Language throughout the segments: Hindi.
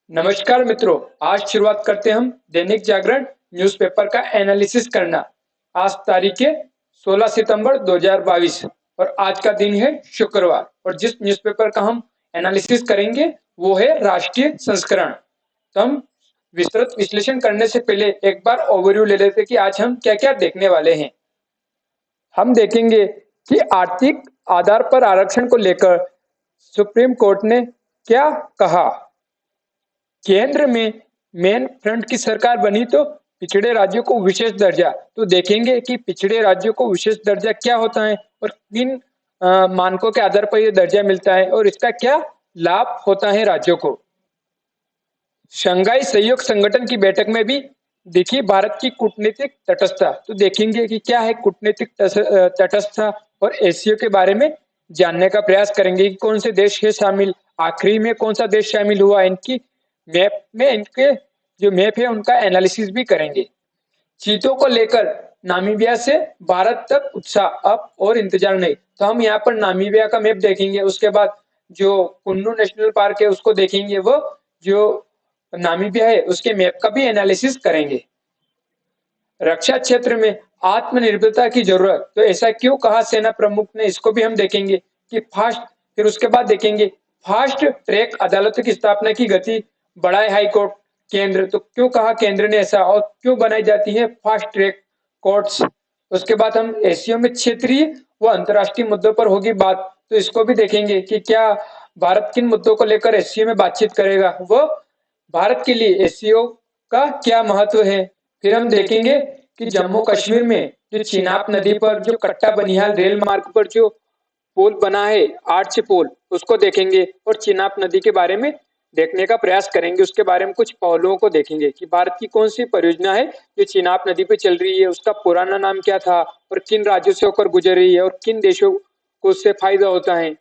नमस्कार मित्रों, आज शुरुआत करते हम दैनिक जागरण न्यूज़पेपर का एनालिसिस करना। आज तारीख है 16 सितंबर 2022 और आज का दिन है शुक्रवार और जिस न्यूज़पेपर का हम एनालिसिस करेंगे वो है राष्ट्रीय संस्करण। तो हम विस्तृत विश्लेषण करने से पहले एक बार ओवरव्यू ले लेते कि आज हम क्या-क्या देखने वाले हैं। हम देखेंगे कि आर्थिक आधार पर आरक्षण को लेकर सुप्रीम कोर्ट ने क्या कहा। केंद्र में मेन फ्रंट की सरकार बनी तो पिछड़े राज्यों को विशेष दर्जा, तो देखेंगे कि पिछड़े राज्यों को विशेष दर्जा क्या होता है और किन मानकों के आधार पर यह दर्जा मिलता है और इसका क्या लाभ होता है राज्यों को। शंघाई सहयोग संगठन की बैठक में भी देखिए भारत की कूटनीतिक तटस्थता, तो देखेंगे कि क्या है कूटनीतिक तटस्थता और एससीओ के बारे में जानने का प्रयास करेंगे कि कौन से देश है शामिल, आखिरी में कौन सा देश शामिल हुआ, इनकी मैप में इनके जो मैप है उनका एनालिसिस भी करेंगे। चीतों को लेकर नामीबिया से भारत तक उत्साह, अब और इंतजार नहीं, तो हम यहाँ पर नामीबिया का मैप देखेंगे। उसके बाद जो कुन्नू नेशनल पार्क है उसको देखेंगे, वो जो नामीबिया है उसके मैप का भी एनालिसिस करेंगे। रक्षा क्षेत्र में आत्मनिर्भरता की जरूरत, तो ऐसा क्यों कहा सेना प्रमुख ने, इसको भी हम देखेंगे कि फास्ट, फिर उसके बाद देखेंगे फास्ट ट्रैक अदालतों की स्थापना की गति बढ़ाए हाईकोर्ट केंद्र, तो क्यों कहा केंद्र ने ऐसा और क्यों बनाई जाती है फास्ट ट्रैक कोर्ट्स। उसके बाद हम एससीओ में क्षेत्रीय व अंतर्राष्ट्रीय मुद्दों पर होगी बात, तो इसको भी देखेंगे कि क्या भारत किन मुद्दों को लेकर एससीओ में बातचीत करेगा, वो भारत के लिए एससीओ का क्या महत्व है। फिर हम देखेंगे कि जम्मू कश्मीर में जो चिनाब नदी पर जो कट्टा बनिहाल रेल मार्ग पर जो पुल बना है, आर्च पुल, उसको देखेंगे और चिनाब नदी के बारे में देखने का प्रयास करेंगे। उसके बारे में कुछ पहलुओं को देखेंगे कि भारत की कौन सी परियोजना है जो चिनाब नदी पे चल रही है, उसका पुराना नाम क्या था और किन राज्यों से होकर गुजर रही है और किन देशों को उससे फायदा होता है।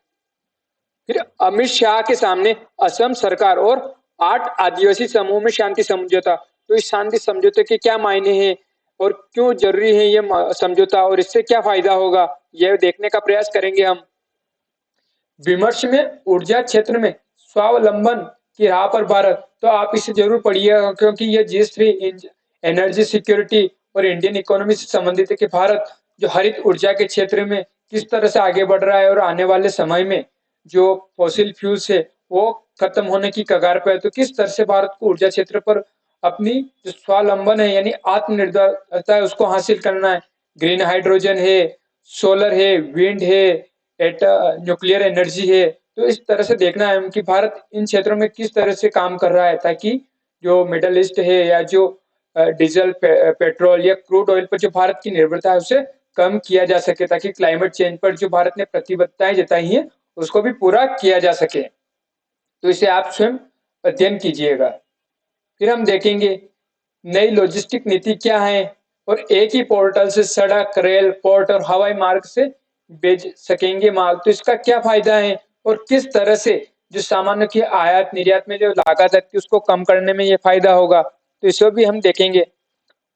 फिर अमित शाह के सामने असम सरकार और 8 आदिवासी समूह में शांति समझौता, तो इस शांति समझौते के क्या मायने हैं और क्यों जरूरी है ये समझौता और इससे क्या फायदा होगा, यह देखने का प्रयास करेंगे हम। विमर्श में ऊर्जा क्षेत्र में स्वावलंबन की राह पर भारत, तो आप इसे जरूर पढ़िएगा क्योंकि यह G3 एनर्जी सिक्योरिटी और इंडियन इकोनॉमी से संबंधित है कि भारत जो हरित ऊर्जा के क्षेत्र में किस तरह से आगे बढ़ रहा है और आने वाले समय में जो फॉसिल फ्यूल्स है वो खत्म होने की कगार पर है, तो किस तरह से भारत को ऊर्जा क्षेत्र पर अपनी जो स्वावलंबन है यानी आत्मनिर्भरता है उसको हासिल करना है। ग्रीन हाइड्रोजन है, सोलर है, विंड है, न्यूक्लियर एनर्जी है, तो इस तरह से देखना है कि भारत इन क्षेत्रों में किस तरह से काम कर रहा है ताकि जो मिडल ईस्ट है या जो डीजल पेट्रोल या क्रूड ऑयल पर जो भारत की निर्भरता है उसे कम किया जा सके ताकि क्लाइमेट चेंज पर जो भारत ने प्रतिबद्धताएं जताई हैं उसको भी पूरा किया जा सके। तो इसे आप स्वयं अध्ययन कीजिएगा। फिर हम देखेंगे नई लॉजिस्टिक नीति क्या है और एक ही पोर्टल से सड़क, रेल, पोर्ट और हवाई मार्ग से भेज सकेंगे माल, तो इसका क्या फायदा है और किस तरह से जो सामानों की आयात निर्यात में जो लागत लगती है उसको कम करने में ये फायदा होगा, तो इसे भी हम देखेंगे।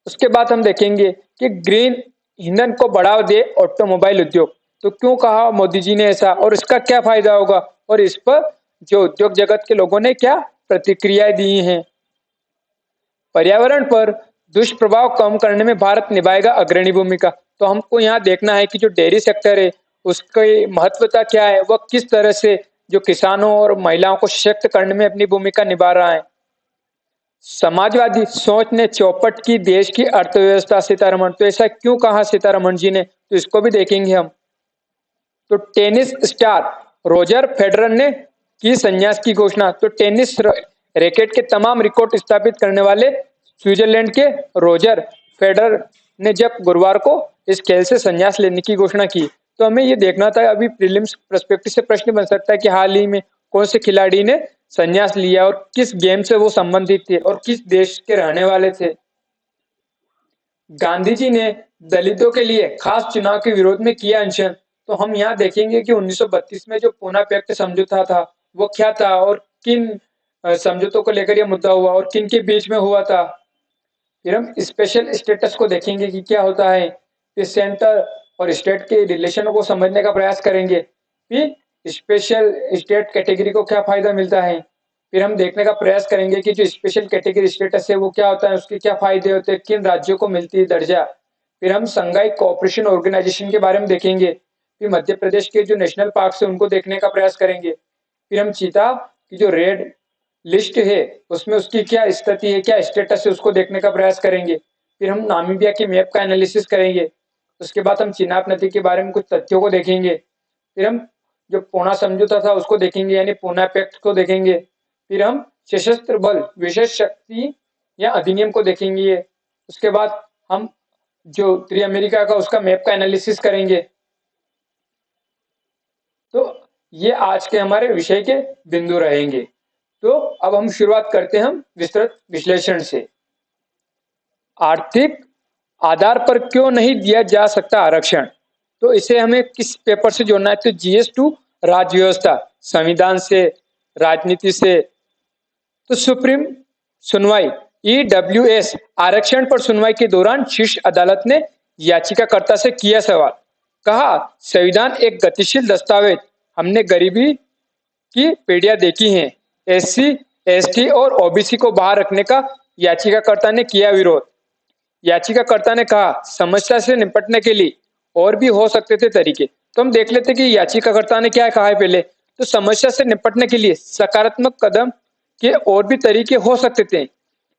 उसके बाद हम देखेंगे कि ग्रीन ईंधन को बढ़ावा दे ऑटोमोबाइल उद्योग, तो क्यों कहा मोदी जी ने ऐसा और इसका क्या फायदा होगा और इस पर जो उद्योग जगत के लोगों ने क्या प्रतिक्रियाएं दी हैं। पर्यावरण पर दुष्प्रभाव कम करने में भारत निभाएगा अग्रणी भूमिका, तो हमको यहाँ देखना है कि जो डेयरी सेक्टर है उसकी महत्वता क्या है, वह किस तरह से जो किसानों और महिलाओं को सशक्त करने में अपनी भूमिका निभा रहा है। समाजवादी सोच ने चौपट की देश की अर्थव्यवस्था, सीतारमण, तो ऐसा क्यों कहा सीतारमण जी ने, तो इसको भी देखेंगे हम। तो टेनिस स्टार रोजर फेडरर ने की संन्यास की घोषणा, तो टेनिस रैकेट के तमाम रिकॉर्ड स्थापित करने वाले स्विट्जरलैंड के रोजर फेडरर ने जब गुरुवार को इस खेल से संन्यास लेने की घोषणा की, तो हमें ये देखना था, अभी प्रीलिम्स पर्सपेक्टिव से प्रश्न बन सकता है कि हाल ही में कौन से खिलाड़ी ने संन्यास लिया और किस गेम से वो संबंधित थे और किस देश के रहने वाले थे। गांधी जी ने दलितों के लिए खास चुनाव के विरोध में किया अनशन, तो हम यहाँ देखेंगे कि 1932 में जो पूना पैक्ट समझौता था वो क्या था और किन समझौतों को लेकर यह मुद्दा हुआ और किन के बीच में हुआ था। फिर हम स्पेशल स्टेटस को देखेंगे कि क्या होता है, फिर सेंटर और स्टेट के रिलेशनों को समझने का प्रयास करेंगे, फिर स्पेशल स्टेट कैटेगरी को क्या फायदा मिलता है। फिर हम देखने का प्रयास करेंगे कि जो स्पेशल कैटेगरी स्टेटस है वो क्या होता है, उसके क्या फायदे होते हैं, किन राज्यों को मिलती है दर्जा। फिर हम संघाई कोऑपरेशन ऑर्गेनाइजेशन के बारे में देखेंगे। फिर मध्य प्रदेश के जो नेशनल पार्क है उनको देखने का प्रयास करेंगे। फिर हम चीता की जो रेड लिस्ट है उसमें उसकी क्या स्थिति है, क्या स्टेटस है, उसको देखने का प्रयास करेंगे। फिर हम नामीबिया के मैप का एनालिसिस करेंगे। उसके बाद हम चिनाब नदी के बारे में कुछ तथ्यों को देखेंगे। फिर हम जो पूना समझौता था उसको देखेंगे, यानी पूना पैक्ट को देखेंगे। फिर हम सशस्त्र बल विशेष शक्ति या अधिनियम को देखेंगे। उसके बाद हम जो उत्तरी अमेरिका का उसका मैप का एनालिसिस करेंगे। तो ये आज के हमारे विषय के बिंदु रहेंगे। तो अब हम शुरुआत करते हैं हम विस्तृत विश्लेषण से। आर्थिक आधार पर क्यों नहीं दिया जा सकता आरक्षण? तो इसे हमें किस पेपर से जोड़ना है? तो GS2 राज्य व्यवस्था, संविधान से, राजनीति से। तो सुप्रीम सुनवाई EWS आरक्षण पर सुनवाई के दौरान शीर्ष अदालत ने याचिकाकर्ता से किया सवाल। कहा, संविधान एक गतिशील दस्तावेज, हमने गरीबी की पीढ़ियां देखी हैं। SC, ST और OBC को बाहर रखने का याचिकाकर्ता ने किया विरोध। याचिकाकर्ता ने कहा, समस्या से निपटने के लिए और भी हो सकते थे तरीके। तो हम देख लेते कि याचिकाकर्ता ने क्या कहा है पहले। तो समस्या से निपटने के लिए सकारात्मक कदम के और भी तरीके हो सकते थे।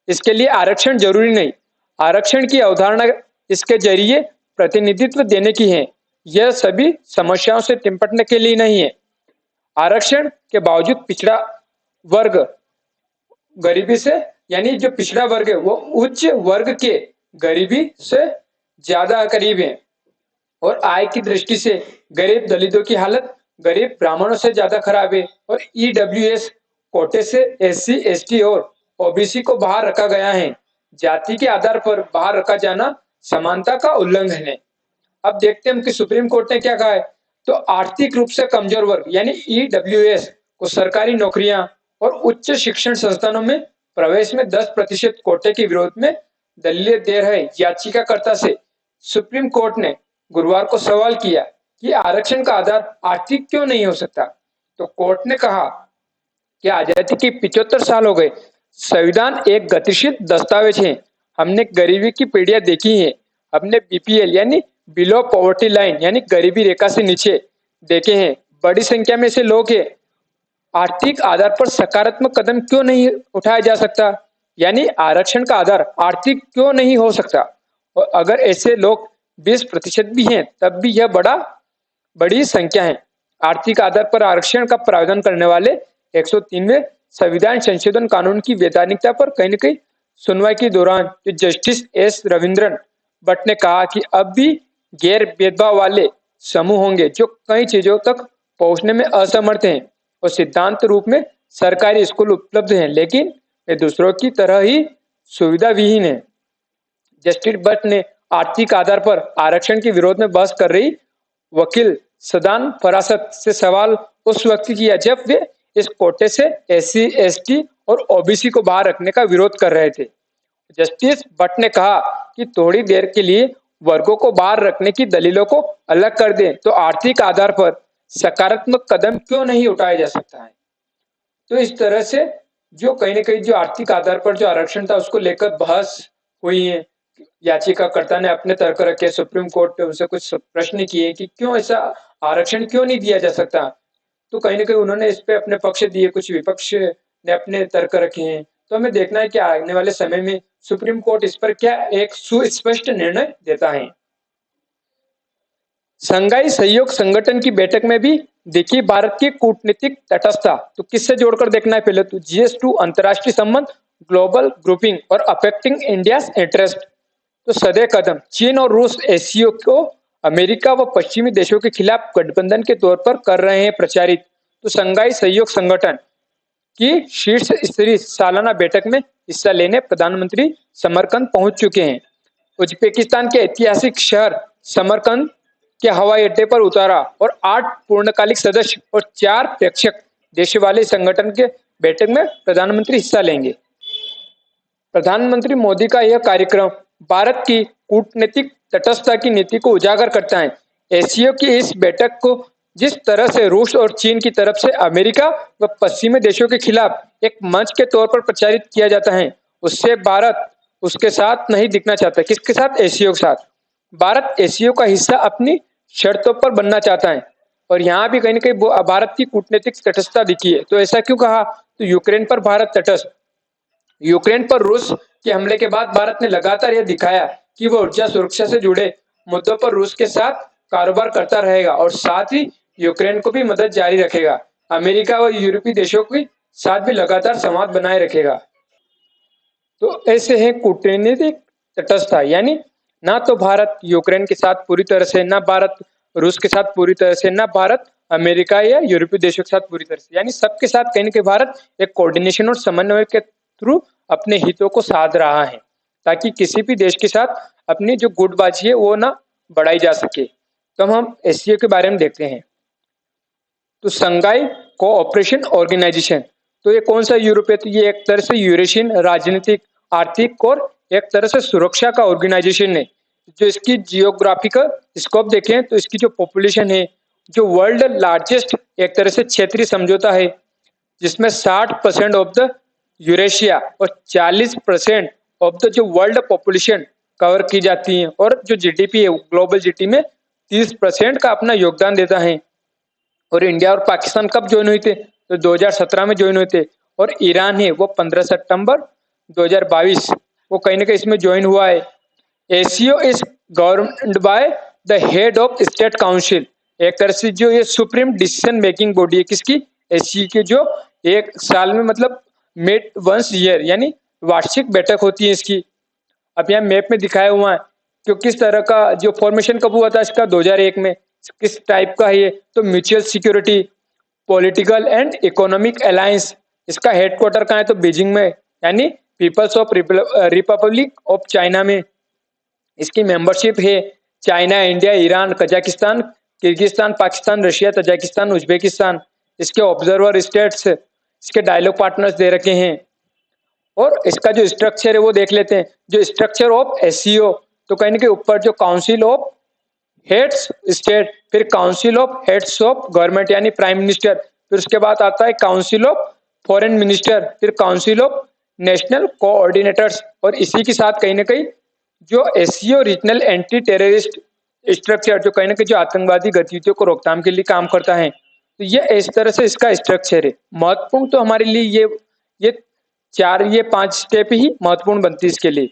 इसके लिए आरक्षण जरूरी नहीं। आरक्षण की अवधारणा इसके जरिए प्रतिनिधित्व देने की है। यह सभी समस्याओं से निपटने के लिए नहीं है। आरक्षण के बावजूद पिछड़ा वर्ग गरीबी से, यानी जो पिछड़ा वर्ग है वो उच्च वर्ग के गरीबी से ज्यादा करीब है। और आय की दृष्टि से गरीब दलितों की हालत गरीब ब्राह्मणों से ज्यादा खराब है। और EWS कोटे से SC, ST और OBC को बाहर रखा गया है। जाति के आधार पर बाहर रखा जाना समानता का उल्लंघन है। अब देखते हैं हम कि सुप्रीम कोर्ट ने क्या कहा है। तो आर्थिक रूप से कमजोर वर्ग यानी EWS को सरकारी नौकरियां और उच्च शिक्षण संस्थानों में प्रवेश में 10% कोटे के विरोध में दलीलें दे रहे याचिकाकर्ता से सुप्रीम कोर्ट ने गुरुवार को सवाल किया कि आरक्षण का आधार आर्थिक क्यों नहीं हो सकता। तो कोर्ट ने कहा कि आजादी के 75 साल हो गए, संविधान एक गतिशील दस्तावेज है। हमने गरीबी की पीढ़ियां देखी हैं। हमने BPL यानी बिलो पॉवर्टी लाइन यानी गरीबी रेखा से नीचे देखे हैं। बड़ी संख्या में से लोग हैं। आर्थिक आधार पर सकारात्मक कदम क्यों नहीं उठाया जा सकता, यानी आरक्षण का आधार आर्थिक क्यों नहीं हो सकता। और अगर ऐसे लोग 20% भी हैं तब भी यह बड़ी संख्या है। आर्थिक आधार पर आरक्षण का प्रावधान करने वाले 103वें संविधान संशोधन कानून की वैधानिकता पर कहीं न कहीं सुनवाई के दौरान जो जस्टिस S रविंद्रन भट्ट ने कहा कि अब भी गैर भेदभाव वाले समूह होंगे जो कई चीजों तक पहुंचने में असमर्थ हैं और सिद्धांत रूप में सरकारी स्कूल उपलब्ध हैं, लेकिन वे दूसरों की तरह ही सुविधा विहीन है। जस्टिस भट्ट ने आर्थिक आधार पर आरक्षण के विरोध में बहस कर रही वकील सदान फरासत से सवाल उस वक्त किया जब वे इस कोटे से SC, ST और OBC को बाहर रखने का विरोध कर रहे थे। जस्टिस भट्ट ने कहा कि थोड़ी देर के लिए वर्गों को बाहर रखने की दलीलों को अलग कर दें तो आर्थिक आधार पर सकारात्मक कदम क्यों नहीं उठाया जा सकता है। तो इस तरह से जो कहीं न कहीं जो आर्थिक आधार पर जो आरक्षण था उसको लेकर बहस हुई है। याचिकाकर्ता ने अपने तर्क रखे, सुप्रीम कोर्ट ने उनसे कुछ प्रश्न किए कि क्यों ऐसा आरक्षण क्यों नहीं दिया जा सकता। तो कहीं न कहीं उन्होंने इस पे अपने पक्ष दिए, कुछ विपक्ष ने अपने तर्क रखे हैं। तो हमें देखना है कि आने वाले समय में सुप्रीम कोर्ट इस पर क्या एक सुस्पष्ट निर्णय देता है। संघाई सहयोग संगठन की बैठक में भी देखिए भारत की कूटनीतिक तटस्थता। तो किससे जोड़कर देखना है पहले तो GS2 अंतरराष्ट्रीय संबंध, ग्लोबल ग्रुपिंग और अफेक्टिंग इंडियाज इंटरेस्ट। तो सदे कदम चीन और रूस SCO को अमेरिका व पश्चिमी देशों के खिलाफ गठबंधन के तौर पर कर रहे हैं प्रचारित। तो संघाई सहयोग संगठन की शीर्ष स्तरीय सालाना बैठक में हिस्सा लेने प्रधानमंत्री समरकंद पहुंच चुके हैं। उज्बेकिस्तान के ऐतिहासिक शहर समरकंद के हवाई अड्डे पर उतारा और 8 पूर्णकालिक सदस्य और 4 प्रेक्षक देश वाले संगठन के बैठक में प्रधानमंत्री हिस्सा लेंगे। प्रधानमंत्री मोदी का यह कार्यक्रम भारत की कूटनीतिक तटस्थता की नीति को उजागर करता है। SCO की इस बैठक को जिस तरह से रूस और चीन की तरफ से अमेरिका व पश्चिमी देशों के खिलाफ एक मंच के तौर पर प्रचारित किया जाता है, उससे भारत उसके साथ नहीं दिखना चाहता। किसके साथ? एसीओ के साथ। भारत एसीओ का हिस्सा अपनी शर्तों पर बनना चाहता है और यहाँ भी कहीं न कहीं भारत की कूटनीतिक तटस्थता दिखी है। तो ऐसा क्यों कहा? तो यूक्रेन पर भारत तटस्थ। यूक्रेन पर रूस के हमले के बाद भारत ने लगातार यह दिखाया कि वह ऊर्जा सुरक्षा से जुड़े मुद्दों पर रूस के साथ कारोबार करता रहेगा और साथ ही यूक्रेन को भी मदद जारी रखेगा। अमेरिका और यूरोपीय देशों के साथ भी लगातार संवाद बनाए रखेगा। तो ऐसे है कूटनीतिक तटस्थता, यानी ना तो भारत यूक्रेन के साथ पूरी तरह से, ना भारत रूस के साथ पूरी तरह से, ना भारत अमेरिका या यूरोपीय देशों के साथ पूरी तरह से, यानी सबके साथ कहीं न कहीं भारत एक कोऑर्डिनेशन और समन्वय के थ्रू अपने हितों को साध रहा है, ताकि किसी भी देश के साथ अपनी जो गुटबाजी है वो ना बढ़ाई जा सके। तो हम एससीओ के बारे में देखते हैं। तो संघाई कोऑपरेशन ऑर्गेनाइजेशन, तो ये कौन सा यूरोप है? तो ये एक तरह से यूरेशियन राजनीतिक, आर्थिक और एक तरह से सुरक्षा का ऑर्गेनाइजेशन है। जो इसकी जियोग्राफिकल स्कोप देखें तो इसकी जो पॉपुलेशन है, जो वर्ल्ड लार्जेस्ट एक तरह से क्षेत्रीय समझौता है, जिसमें 60% ऑफ द यूरेशिया और 40% ऑफ द जो वर्ल्ड पॉपुलेशन कवर की जाती है और जो जीडीपी है ग्लोबल जीडीपी में 30% का अपना योगदान देता है। और इंडिया और पाकिस्तान कब ज्वाइन हुए थे? तो 2017 में ज्वाइन हुए थे। और ईरान है वो 15 सितंबर 2022 वो कहीं ना कहीं इसमें ज्वाइन हुआ है। ACO is governed by the head of state council, एक तरह से जो ये सुप्रीम डिसीजन मेकिंग बॉडी है किसकी? एसीओ की, जो एक साल में मतलब मेट वंस ईयर, यानी वार्षिक बैठक होती है इसकी। अब यहाँ मैप में दिखाया हुआ है कि किस तरह का जो फॉर्मेशन कब हुआ था इसका, 2001 में। किस टाइप का है ये? तो mutual security, political and economic alliance. इसका हेडक्वार्टर कहाँ है? तो बीजिंग में, यानी people's of republic of China में। इसकी मेंबरशिप है China, India, Iran, Kazakhstan, Kyrgyzstan, Pakistan, Russia, Tajikistan, Uzbekistan. इसके ऑब्जर्वर स्टेट्स, इसके डायलॉग पार्टनर्स दे रखे हैं। और इसका जो स्ट्रक्चर है वो देख लेते हैं। जो स्ट्रक्चर ऑफ एससीओ, तो कहीं ना कहीं ऊपर जो काउंसिल ऑफ हेड्स स्टेट, फिर council of heads of government यानी प्राइम मिनिस्टर, फिर उसके बाद आता है काउंसिल ऑफ फॉरेन मिनिस्टर, फिर काउंसिल ऑफ नेशनल कोऑर्डिनेटर्स। और इसी के साथ कहीं ना कहीं जो SCO regional anti terrorist structure, जो कहीं ना कहीं जो आतंकवादी गतिविधियों को रोकथाम के लिए काम करता है। तो ये इस तरह से इसका स्ट्रक्चर है। महत्वपूर्ण तो हमारे लिए ये ये 5 स्टेप ही महत्वपूर्ण बनती है इसके लिए।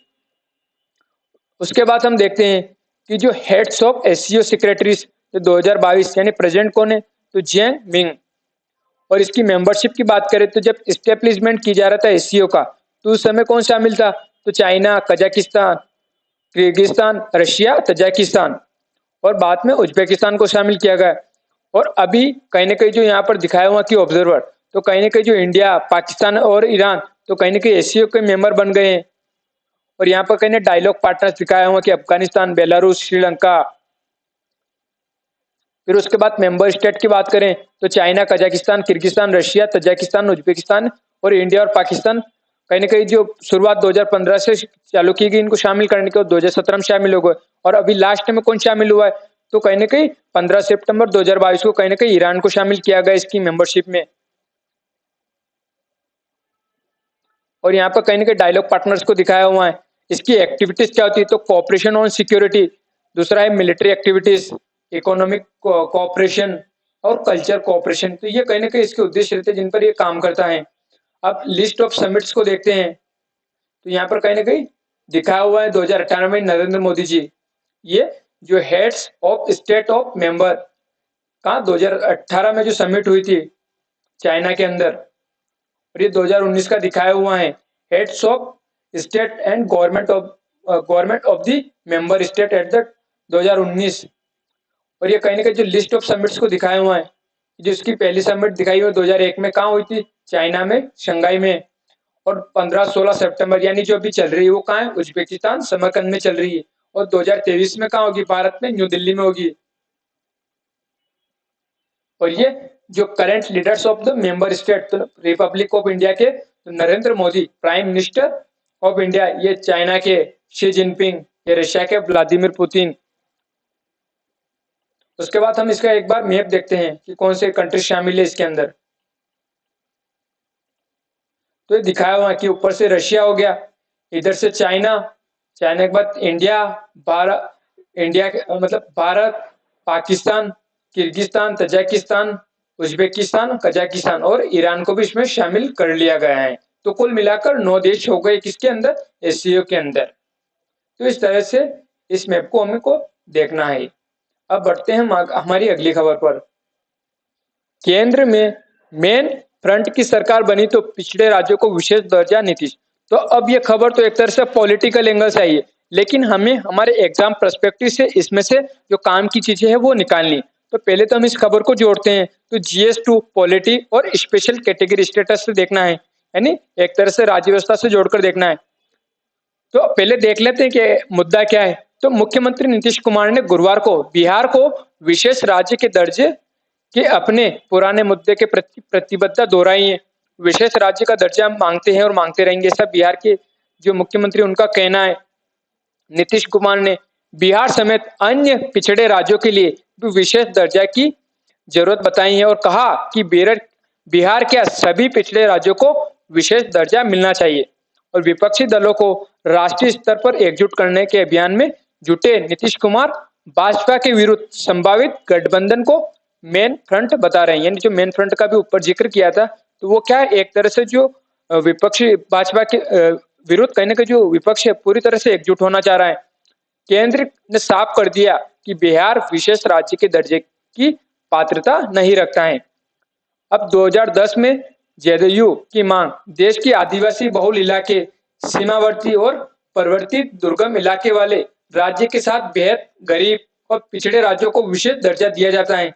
उसके बाद हम देखते हैं कि जो हेड्स ऑफ एससीओ सेक्रेटरीज 2022, यानी प्रेसिडेंट कौन है? तो जेंग मिंग। और इसकी मेंबरशिप की बात करें तो जब स्टेब्लिशमेंट की जा रहा था एससीओ का, तो उस समय कौन शामिल था? तो China, Kazakhstan, Kyrgyzstan, Russia, Tajikistan और बाद में उज्बेकिस्तान को शामिल किया गया। और अभी कहीं ना कहीं जो यहाँ पर दिखाया हुआ कि ऑब्जर्वर, तो कहीं ना कहीं जो इंडिया, पाकिस्तान और ईरान, तो कहीं ना कहीं एससीओ के मेंबर बन गए हैं। और यहाँ पर कहीं ने डायलॉग पार्टनर्स दिखाया हुआ कि अफगानिस्तान, बेलारूस, श्रीलंका। फिर उसके बाद मेंबर स्टेट की बात करें तो China, Kazakhstan, Kyrgyzstan, Russia, Tajikistan, Uzbekistan और इंडिया और पाकिस्तान कहीं ना कहीं जो शुरुआत 2015 से चालू की गई इनको शामिल करने के, 2017 में शामिल हो गए। और अभी लास्ट में कौन शामिल हुआ है? तो कहीं ना कहीं 15 सितंबर 2022 को कहीं ना कहीं ईरान को शामिल किया गया इसकी मेंबरशिप में। और यहाँ पर कहीं ना कहीं डायलॉग पार्टनर्स को दिखाया हुआ है। इसकी एक्टिविटीज क्या होती है? तो कोऑपरेशन ऑन सिक्योरिटी, दूसरा है मिलिट्री एक्टिविटीज, इकोनॉमिक कोऑपरेशन और कल्चर कोऑपरेशन। तो ये कहीं ना कहीं इसके उद्देश्य रहते हैं जिन पर ये काम करता है। अब लिस्ट ऑफ समिट्स को देखते हैं तो यहाँ पर कहीं ना कहीं दिखाया हुआ है 2018 में नरेंद्र मोदी जी, ये जो heads of state of member का 2018 में जो समिट हुई थी चाइना के अंदर, और ये 2019 का दिखाया हुआ है heads of state and government of the member state at the 2019। और ये कहीं ना कहीं जो लिस्ट ऑफ समिट्स को दिखाया हुआ है, जिसकी पहली समिट दिखाई हुई 2001 में कहाँ हुई थी? चाइना में, शंघाई में। और 15-16 सितंबर यानी जो अभी चल रही है वो कहाँ है? उज्बेकिस्तान, समरकंद में चल रही है। और 2023 में कहाँ होगी? भारत में, न्यू दिल्ली में होगी। और ये जो current leaders of the member state, तो रिपब्लिक ऑफ इंडिया के तो Narendra Modi prime minister of India, ये चाइना के शी जिनपिंग, ये रशिया के व्लादिमीर पुतिन। उसके बाद हम इसका एक बार मैप देखते हैं कि कौन से कंट्री शामिल है इसके अंदर। तो ये दिखाया हुआ कि ऊपर से रशिया हो गया, इधर से चाइना, चाइना के बाद इंडिया, भारत, इंडिया मतलब Bharat, Pakistan, Kyrgyzstan, Tajikistan, Uzbekistan, Kazakhstan और ईरान को भी इसमें शामिल कर लिया गया है। तो कुल मिलाकर 9 देश हो गए किसके अंदर, एससीओ के अंदर। तो इस तरह से इस मैप को हमें को देखना है। अब बढ़ते हैं हमारी अगली खबर पर। केंद्र में मेन फ्रंट की सरकार बनी तो पिछड़े राज्यों को विशेष दर्जा नीतीश। तो अब ये खबर तो एक तरह से पॉलिटिकल एंगल से आई है, लेकिन हमें हमारे एग्जाम पर्सपेक्टिव से इसमें से जो काम की चीजें हैं वो निकालनी। तो पहले तो हम इस खबर को जोड़ते हैं, तो GS2 पॉलिटी और स्पेशल कैटेगरी स्टेटस से देखना है, यानी एक तरह से राज्य व्यवस्था से जोड़कर देखना है। तो पहले देख लेते हैं कि मुद्दा क्या है। तो मुख्यमंत्री नीतीश कुमार ने गुरुवार को बिहार को विशेष राज्य के दर्जे के अपने पुराने मुद्दे के प्रति प्रतिबद्धता दोहराई है। विशेष राज्य का दर्जा मांगते हैं और मांगते रहेंगे, ऐसा बिहार के जो मुख्यमंत्री उनका कहना है। नीतीश कुमार ने बिहार समेत अन्य पिछड़े राज्यों के लिए भी विशेष दर्जा की जरूरत बताई है और कहा कि बिहार के सभी पिछड़े राज्यों को विशेष दर्जा मिलना चाहिए। और विपक्षी दलों को राष्ट्रीय स्तर पर एकजुट करने के अभियान में जुटे नीतीश कुमार भाजपा के विरुद्ध संभावित गठबंधन को मेन फ्रंट बता रहे हैं। यानी जो मेन फ्रंट का भी ऊपर जिक्र किया था, तो वो क्या है, एक तरह से जो विपक्षी भाजपा के विरुद्ध कहने का जो विपक्ष है पूरी तरह से एकजुट होना चाह रहा है। केंद्र ने साफ कर दिया कि बिहार विशेष राज्य के दर्जे की पात्रता नहीं रखता है। अब 2010 में JDU की मांग देश के आदिवासी बहुल इलाके, सीमावर्ती और परिवर्तित दुर्गम इलाके वाले राज्य के साथ बेहद गरीब और पिछड़े राज्यों को विशेष दर्जा दिया जाता है।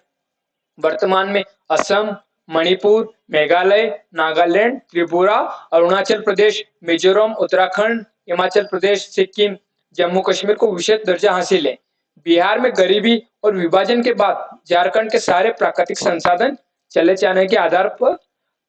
वर्तमान में असम, मणिपुर, मेघालय, नागालैंड, त्रिपुरा, अरुणाचल प्रदेश, मिजोरम, उत्तराखंड, हिमाचल प्रदेश, सिक्किम, जम्मू कश्मीर को विशेष दर्जा हासिल है। बिहार में गरीबी और विभाजन के बाद झारखंड के सारे प्राकृतिक संसाधन चले जाने के आधार पर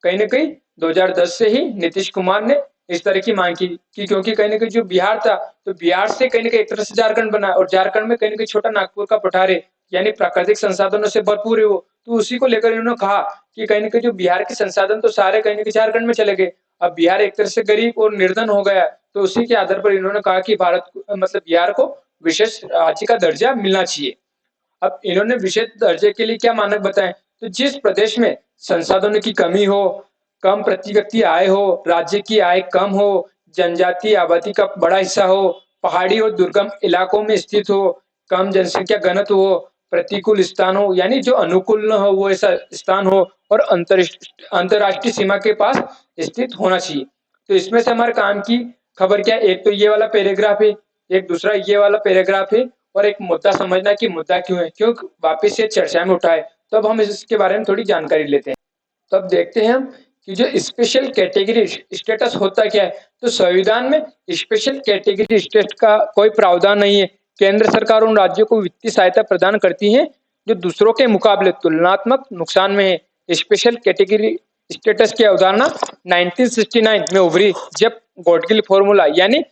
कहीं न कहीं 2010 से ही नीतीश कुमार ने इस तरह की मांग की कि क्योंकि कहीं न कहीं जो बिहार था, तो बिहार से कहीं न कहीं एक तरह से झारखंड बना और झारखंड में कहीं न कहीं छोटा नागपुर का पठार है, यानी प्राकृतिक संसाधनों से भरपूर है वो। तो उसी को लेकर इन्होंने कहा कि कहीं न कहीं जो बिहार के संसाधन तो सारे कहीं न कहीं झारखंड में चले गए। अब बिहार एक तरह से गरीब और निर्धन हो गया, तो उसी के आधार पर इन्होंने कहा कि मतलब बिहार को विशेष राज्य का दर्जा मिलना चाहिए। अब इन्होंने विशेष दर्जे के लिए क्या मानक बताए, तो जिस प्रदेश में संसाधनों की कमी हो, कम प्रति व्यक्ति आय हो, राज्य की आय कम हो, जनजातीय आबादी का बड़ा हिस्सा हो, पहाड़ी और दुर्गम इलाकों में स्थित हो, कम जनसंख्या घनत्व हो, प्रतिकूल स्थान हो, यानी जो अनुकूल न हो वो ऐसा स्थान हो, और अंतरराष्ट्रीय सीमा के पास स्थित होना चाहिए। तो इसमें से हमारे काम की खबर क्या है, एक तो ये वाला पैराग्राफ है, एक दूसरा ये वाला पैराग्राफ है, और एक मुद्दा समझना कि मुद्दा क्यों है, क्यों वापस से चर्चा में उठा है। तो अब हम इसके बारे में थोड़ी जानकारी लेते हैं। तो अब देखते हैं हम कि जो स्पेशल कैटेगरी स्टेटस होता क्या है। तो संविधान में स्पेशल कैटेगरी स्टेटस का कोई प्रावधान नहीं है। केंद्र सरकार उन राज्यों को वित्तीय सहायता प्रदान करती है जो दूसरों के मुकाबले तुलनात्मक नुकसान में है। स्पेशल कैटेगरी स्टेटस की अवधारणा 1969 में उभरी, जब गॉडगिल फॉर्मूला यानी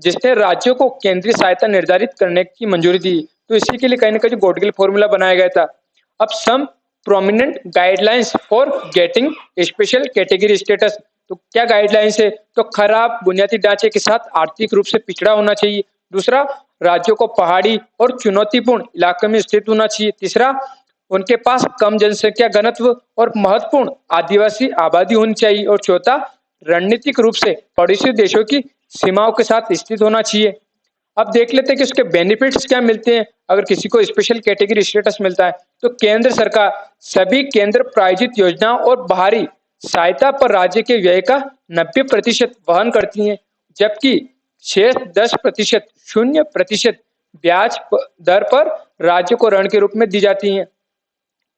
जिसने राज्यों को केंद्रीय सहायता निर्धारित करने की मंजूरी दी। तो इसी के लिए कहीं ना कहीं गॉडगिल फॉर्मूला बनाया गया था। अब some prominent guidelines for getting special category status. तो क्या गाइडलाइंस है, तो खराब बुनियादी ढांचे के साथ आर्थिक रूप से पिछड़ा होना चाहिए। दूसरा, राज्यों को पहाड़ी और चुनौतीपूर्ण इलाके में स्थित होना चाहिए। तीसरा, उनके पास कम जनसंख्या घनत्व और महत्वपूर्ण आदिवासी आबादी होनी चाहिए। और चौथा, रणनीतिक रूप से पड़ोसी देशों की सीमाओं के साथ स्थित होना चाहिए। अब देख लेते हैं कि उसके बेनिफिट्स क्या मिलते हैं अगर किसी को स्पेशल कैटेगरी स्टेटस मिलता है। तो केंद्र सरकार सभी केंद्र प्रायोजित योजनाओं और बाहरी सहायता पर राज्य के व्यय का 90% वहन करती है, जबकि शेष 10% 0% ब्याज दर पर राज्य को ऋण के रूप में दी जाती है।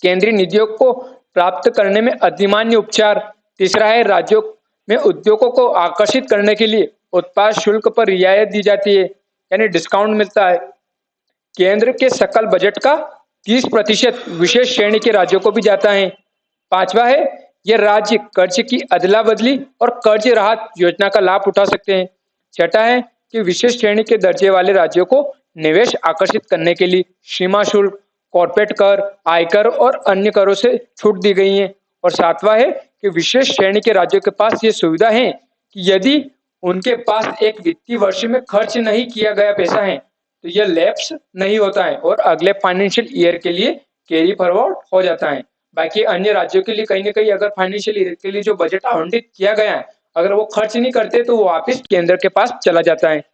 केंद्रीय निधियों को प्राप्त करने में अधिमान्य उपचार। तीसरा है, राज्यों में उद्योगों को आकर्षित करने के लिए उत्पाद शुल्क पर रियायत दी जाती है, यानी डिस्काउंट मिलता है। केंद्र के सकल बजट का 30% विशेष श्रेणी के राज्यों को भी जाता है। पांचवा है, यह राज्य कर्ज की अदला बदली और कर्ज राहत योजना का लाभ उठा सकते हैं। छठा है कि विशेष श्रेणी के दर्जे वाले राज्यों को निवेश आकर्षित करने के लिए सीमा शुल्क कॉर्पोरेट कर, आयकर और अन्य करों से छूट दी गई है। और सातवां है कि विशेष श्रेणी के राज्यों के पास ये सुविधा है कि यदि उनके पास एक वित्तीय वर्ष में खर्च नहीं किया गया पैसा है तो यह लैप्स नहीं होता है और अगले फाइनेंशियल ईयर के लिए कैरी फॉरवर्ड हो जाता है। बाकी अन्य राज्यों के लिए कहीं ना कहीं अगर फाइनेंशियल ईयर के लिए जो बजट आवंटित किया गया है अगर वो खर्च नहीं करते तो वो वापस केंद्र के पास चला जाता है।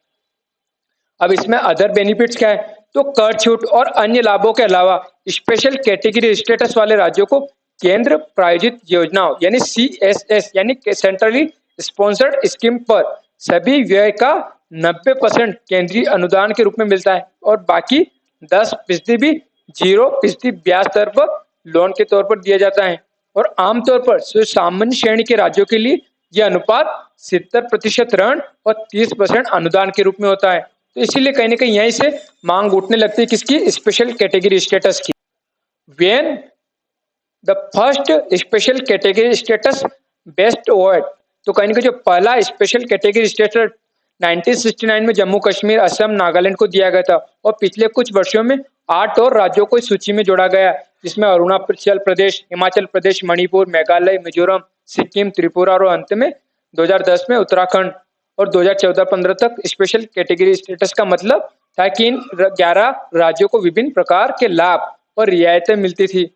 अब इसमें अदर बेनिफिट्स क्या है, तो कर छूट और अन्य लाभों के अलावा स्पेशल कैटेगरी स्टेटस वाले राज्यों को केंद्र प्रायोजित योजनाओं यानी CSS यानी सेंट्रली स्पॉन्सर्ड स्कीम पर सभी व्यय का 90% केंद्रीय अनुदान के रूप में मिलता है और बाकी 10% भी 0% ब्याज दर पर लोन के तौर पर दिया जाता है। और आमतौर पर सामान्य श्रेणी के राज्यों के लिए यह अनुपात 70% ऋण और 30% अनुदान के रूप में होता है। तो इसीलिए कहीं ना कहीं यहीं से मांग उठने लगती है किसकी, स्पेशल कैटेगरी स्टेटस की। When the first special category status best award, तो कहीं ना कहीं जो पहला स्पेशल कैटेगरी स्टेटस 1969 में जम्मू कश्मीर, असम, नागालैंड को दिया गया था और पिछले कुछ वर्षों में 8 और राज्यों को इस सूची में जोड़ा गया, जिसमें अरुणाचल प्रदेश, हिमाचल प्रदेश, मणिपुर, मेघालय, मिजोरम, सिक्किम, त्रिपुरा और अंत में 2010 में उत्तराखंड। और 2014-15 तक स्पेशल कैटेगरी स्टेटस का मतलब था कि इन 11 राज्यों को विभिन्न प्रकार के लाभ और रियायतें मिलती थी।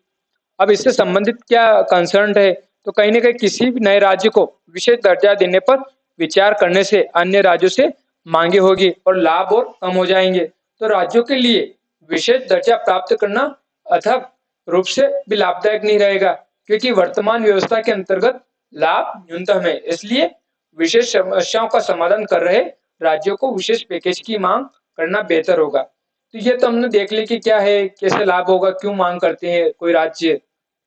अब इससे संबंधित क्या कंसर्न है, तो कहीं ना कहीं किसी भी नए राज्य को विशेष दर्जा देने पर विचार करने से अन्य राज्यों से मांगे होगी और लाभ और कम हो जाएंगे। तो राज्यों के लिए विशेष दर्जा प्राप्त करना अथक रूप से भी लाभदायक नहीं रहेगा क्योंकि वर्तमान व्यवस्था के अंतर्गत लाभ न्यूनतम है। इसलिए विशेष समस्याओं का समाधान कर रहे राज्यों को विशेष पैकेज की मांग करना बेहतर होगा। तो ये तो हमने देख ली कि क्या है, कैसे लाभ होगा, क्यों मांग करते हैं कोई राज्य।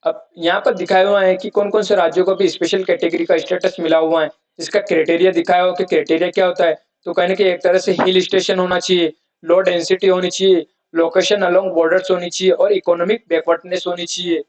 अब यहाँ पर दिखाया हुआ है कि कौन कौन से राज्यों को भी स्पेशल कैटेगरी का स्टेटस मिला हुआ है, इसका क्राइटेरिया दिखाया हुआ कि क्राइटेरिया क्या होता है। तो कहने कि एक तरह से हिल स्टेशन होना चाहिए, लो डेंसिटी होनी चाहिए, लोकेशन अलोंग बॉर्डर्स होनी चाहिए और इकोनॉमिक बैकवर्डनेस होनी चाहिए।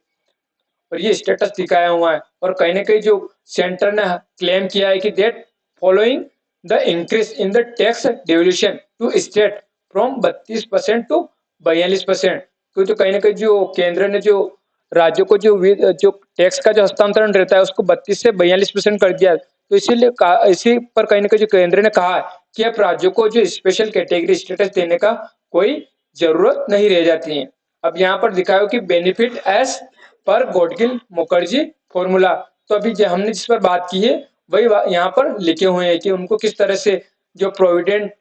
और ये स्टेटस दिखाया हुआ है। और कहीं ना कहीं जो सेंटर ने क्लेम किया है कि that following the increase in the tax devolution to state from 32% to 42%, क्योंकि तो कहीं ना कहीं जो केंद्र ने जो राज्यों को जो टैक्स का जो हस्तांतरण रहता है उसको 32 से 42% कर दिया। तो इसीलिए इसी पर कहीं ना कहीं जो केंद्र ने कहा कि अब राज्यों को जो स्पेशल कैटेगरी स्टेटस देने का कोई जरूरत नहीं रह जाती है। अब यहाँ पर दिखाया कि benefit as per Gadgil Mukherjee formula, तो अभी जो हमने जिस पर बात की है वही यहाँ पर लिखे हुए हैं कि उनको किस तरह से जो provident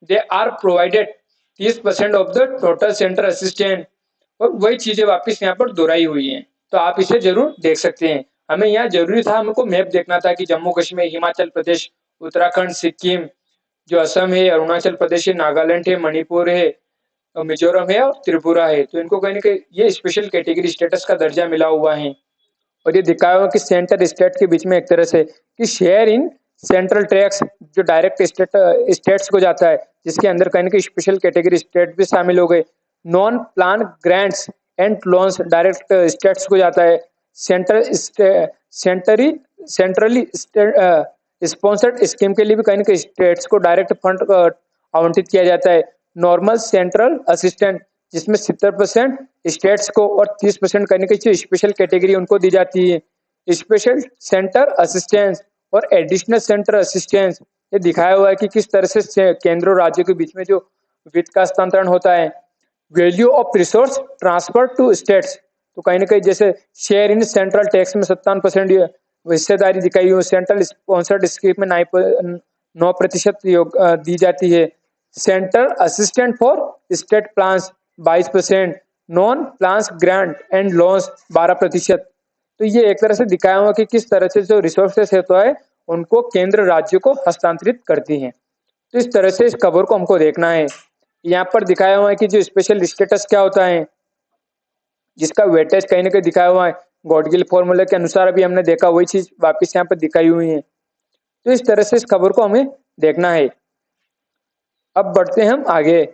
they are provided 30% of the total centre assistant, और वही चीजें वापस यहाँ पर दोहराई हुई हैं। तो आप इसे जरूर देख सकते हैं। हमें यहाँ जरूरी था, हमको मैप देखना था कि जम्मू कश्मीर, हिमाचल प्रदेश, उत्तराखंड, सिक्किम, जो असम है, अरुणाचल प्रदेश है, नागालैंड है, मणिपुर है, मिजोरम है और त्रिपुरा है, तो इनको कहीं ना कहीं ये स्पेशल कैटेगरी स्टेटस का दर्जा मिला हुआ है। और ये दिखाया हुआ कि सेंटर स्टेट के बीच में एक तरह से कि शेयर इन सेंट्रल टैक्स जो डायरेक्ट स्टेट्स को जाता है, जिसके अंदर कहीं ना कहीं स्पेशल कैटेगरी स्टेट भी शामिल हो गए। Non plan grants and loans direct states को जाता है। सेंट्रली स्पॉन्सर्ड स्कीम के लिए भी कहीं ना कहीं स्टेट्स को डायरेक्ट फंड आवंटित किया जाता है। नॉर्मल सेंट्रल असिस्टेंट जिसमें 70% स्टेट्स को और 30% करने की स्पेशल कैटेगरी उनको दी जाती है। स्पेशल सेंटर असिस्टेंस और एडिशनल सेंटर असिस्टेंस, ये दिखाया हुआ है कि किस तरह से केंद्र और राज्यों के बीच में जो वित्त का हस्तांतरण होता है। Value of resource transfer to states, तो कहीं ना कहीं जैसे शेयर इन सेंट्रल टैक्स में 57% हिस्सेदारी दिखाई हुई, सेंट्रल स्पॉन्सर्ड स्कीम में 9% दी जाती है। Centre assistant for state plans 22%, non plans grant and loans 12%। तो ये एक तरह से दिखाया हुआ कि किस तरह से जो रिसोर्सेस होता है उनको केंद्र राज्य को हस्तांतरित करती हैं। तो इस तरह से इस खबर को हमको देखना है। यहाँ पर दिखाया हुआ है कि जो स्पेशल स्टेटस क्या होता है, जिसका वेटेज कहीं ना कहीं दिखाया हुआ है गॉडगिल फॉर्मूले के अनुसार, अभी हमने देखा वही चीज वापिस यहाँ पर दिखाई हुई है। तो इस तरह से इस खबर को हमें देखना है। अब बढ़ते हैं हम आगे।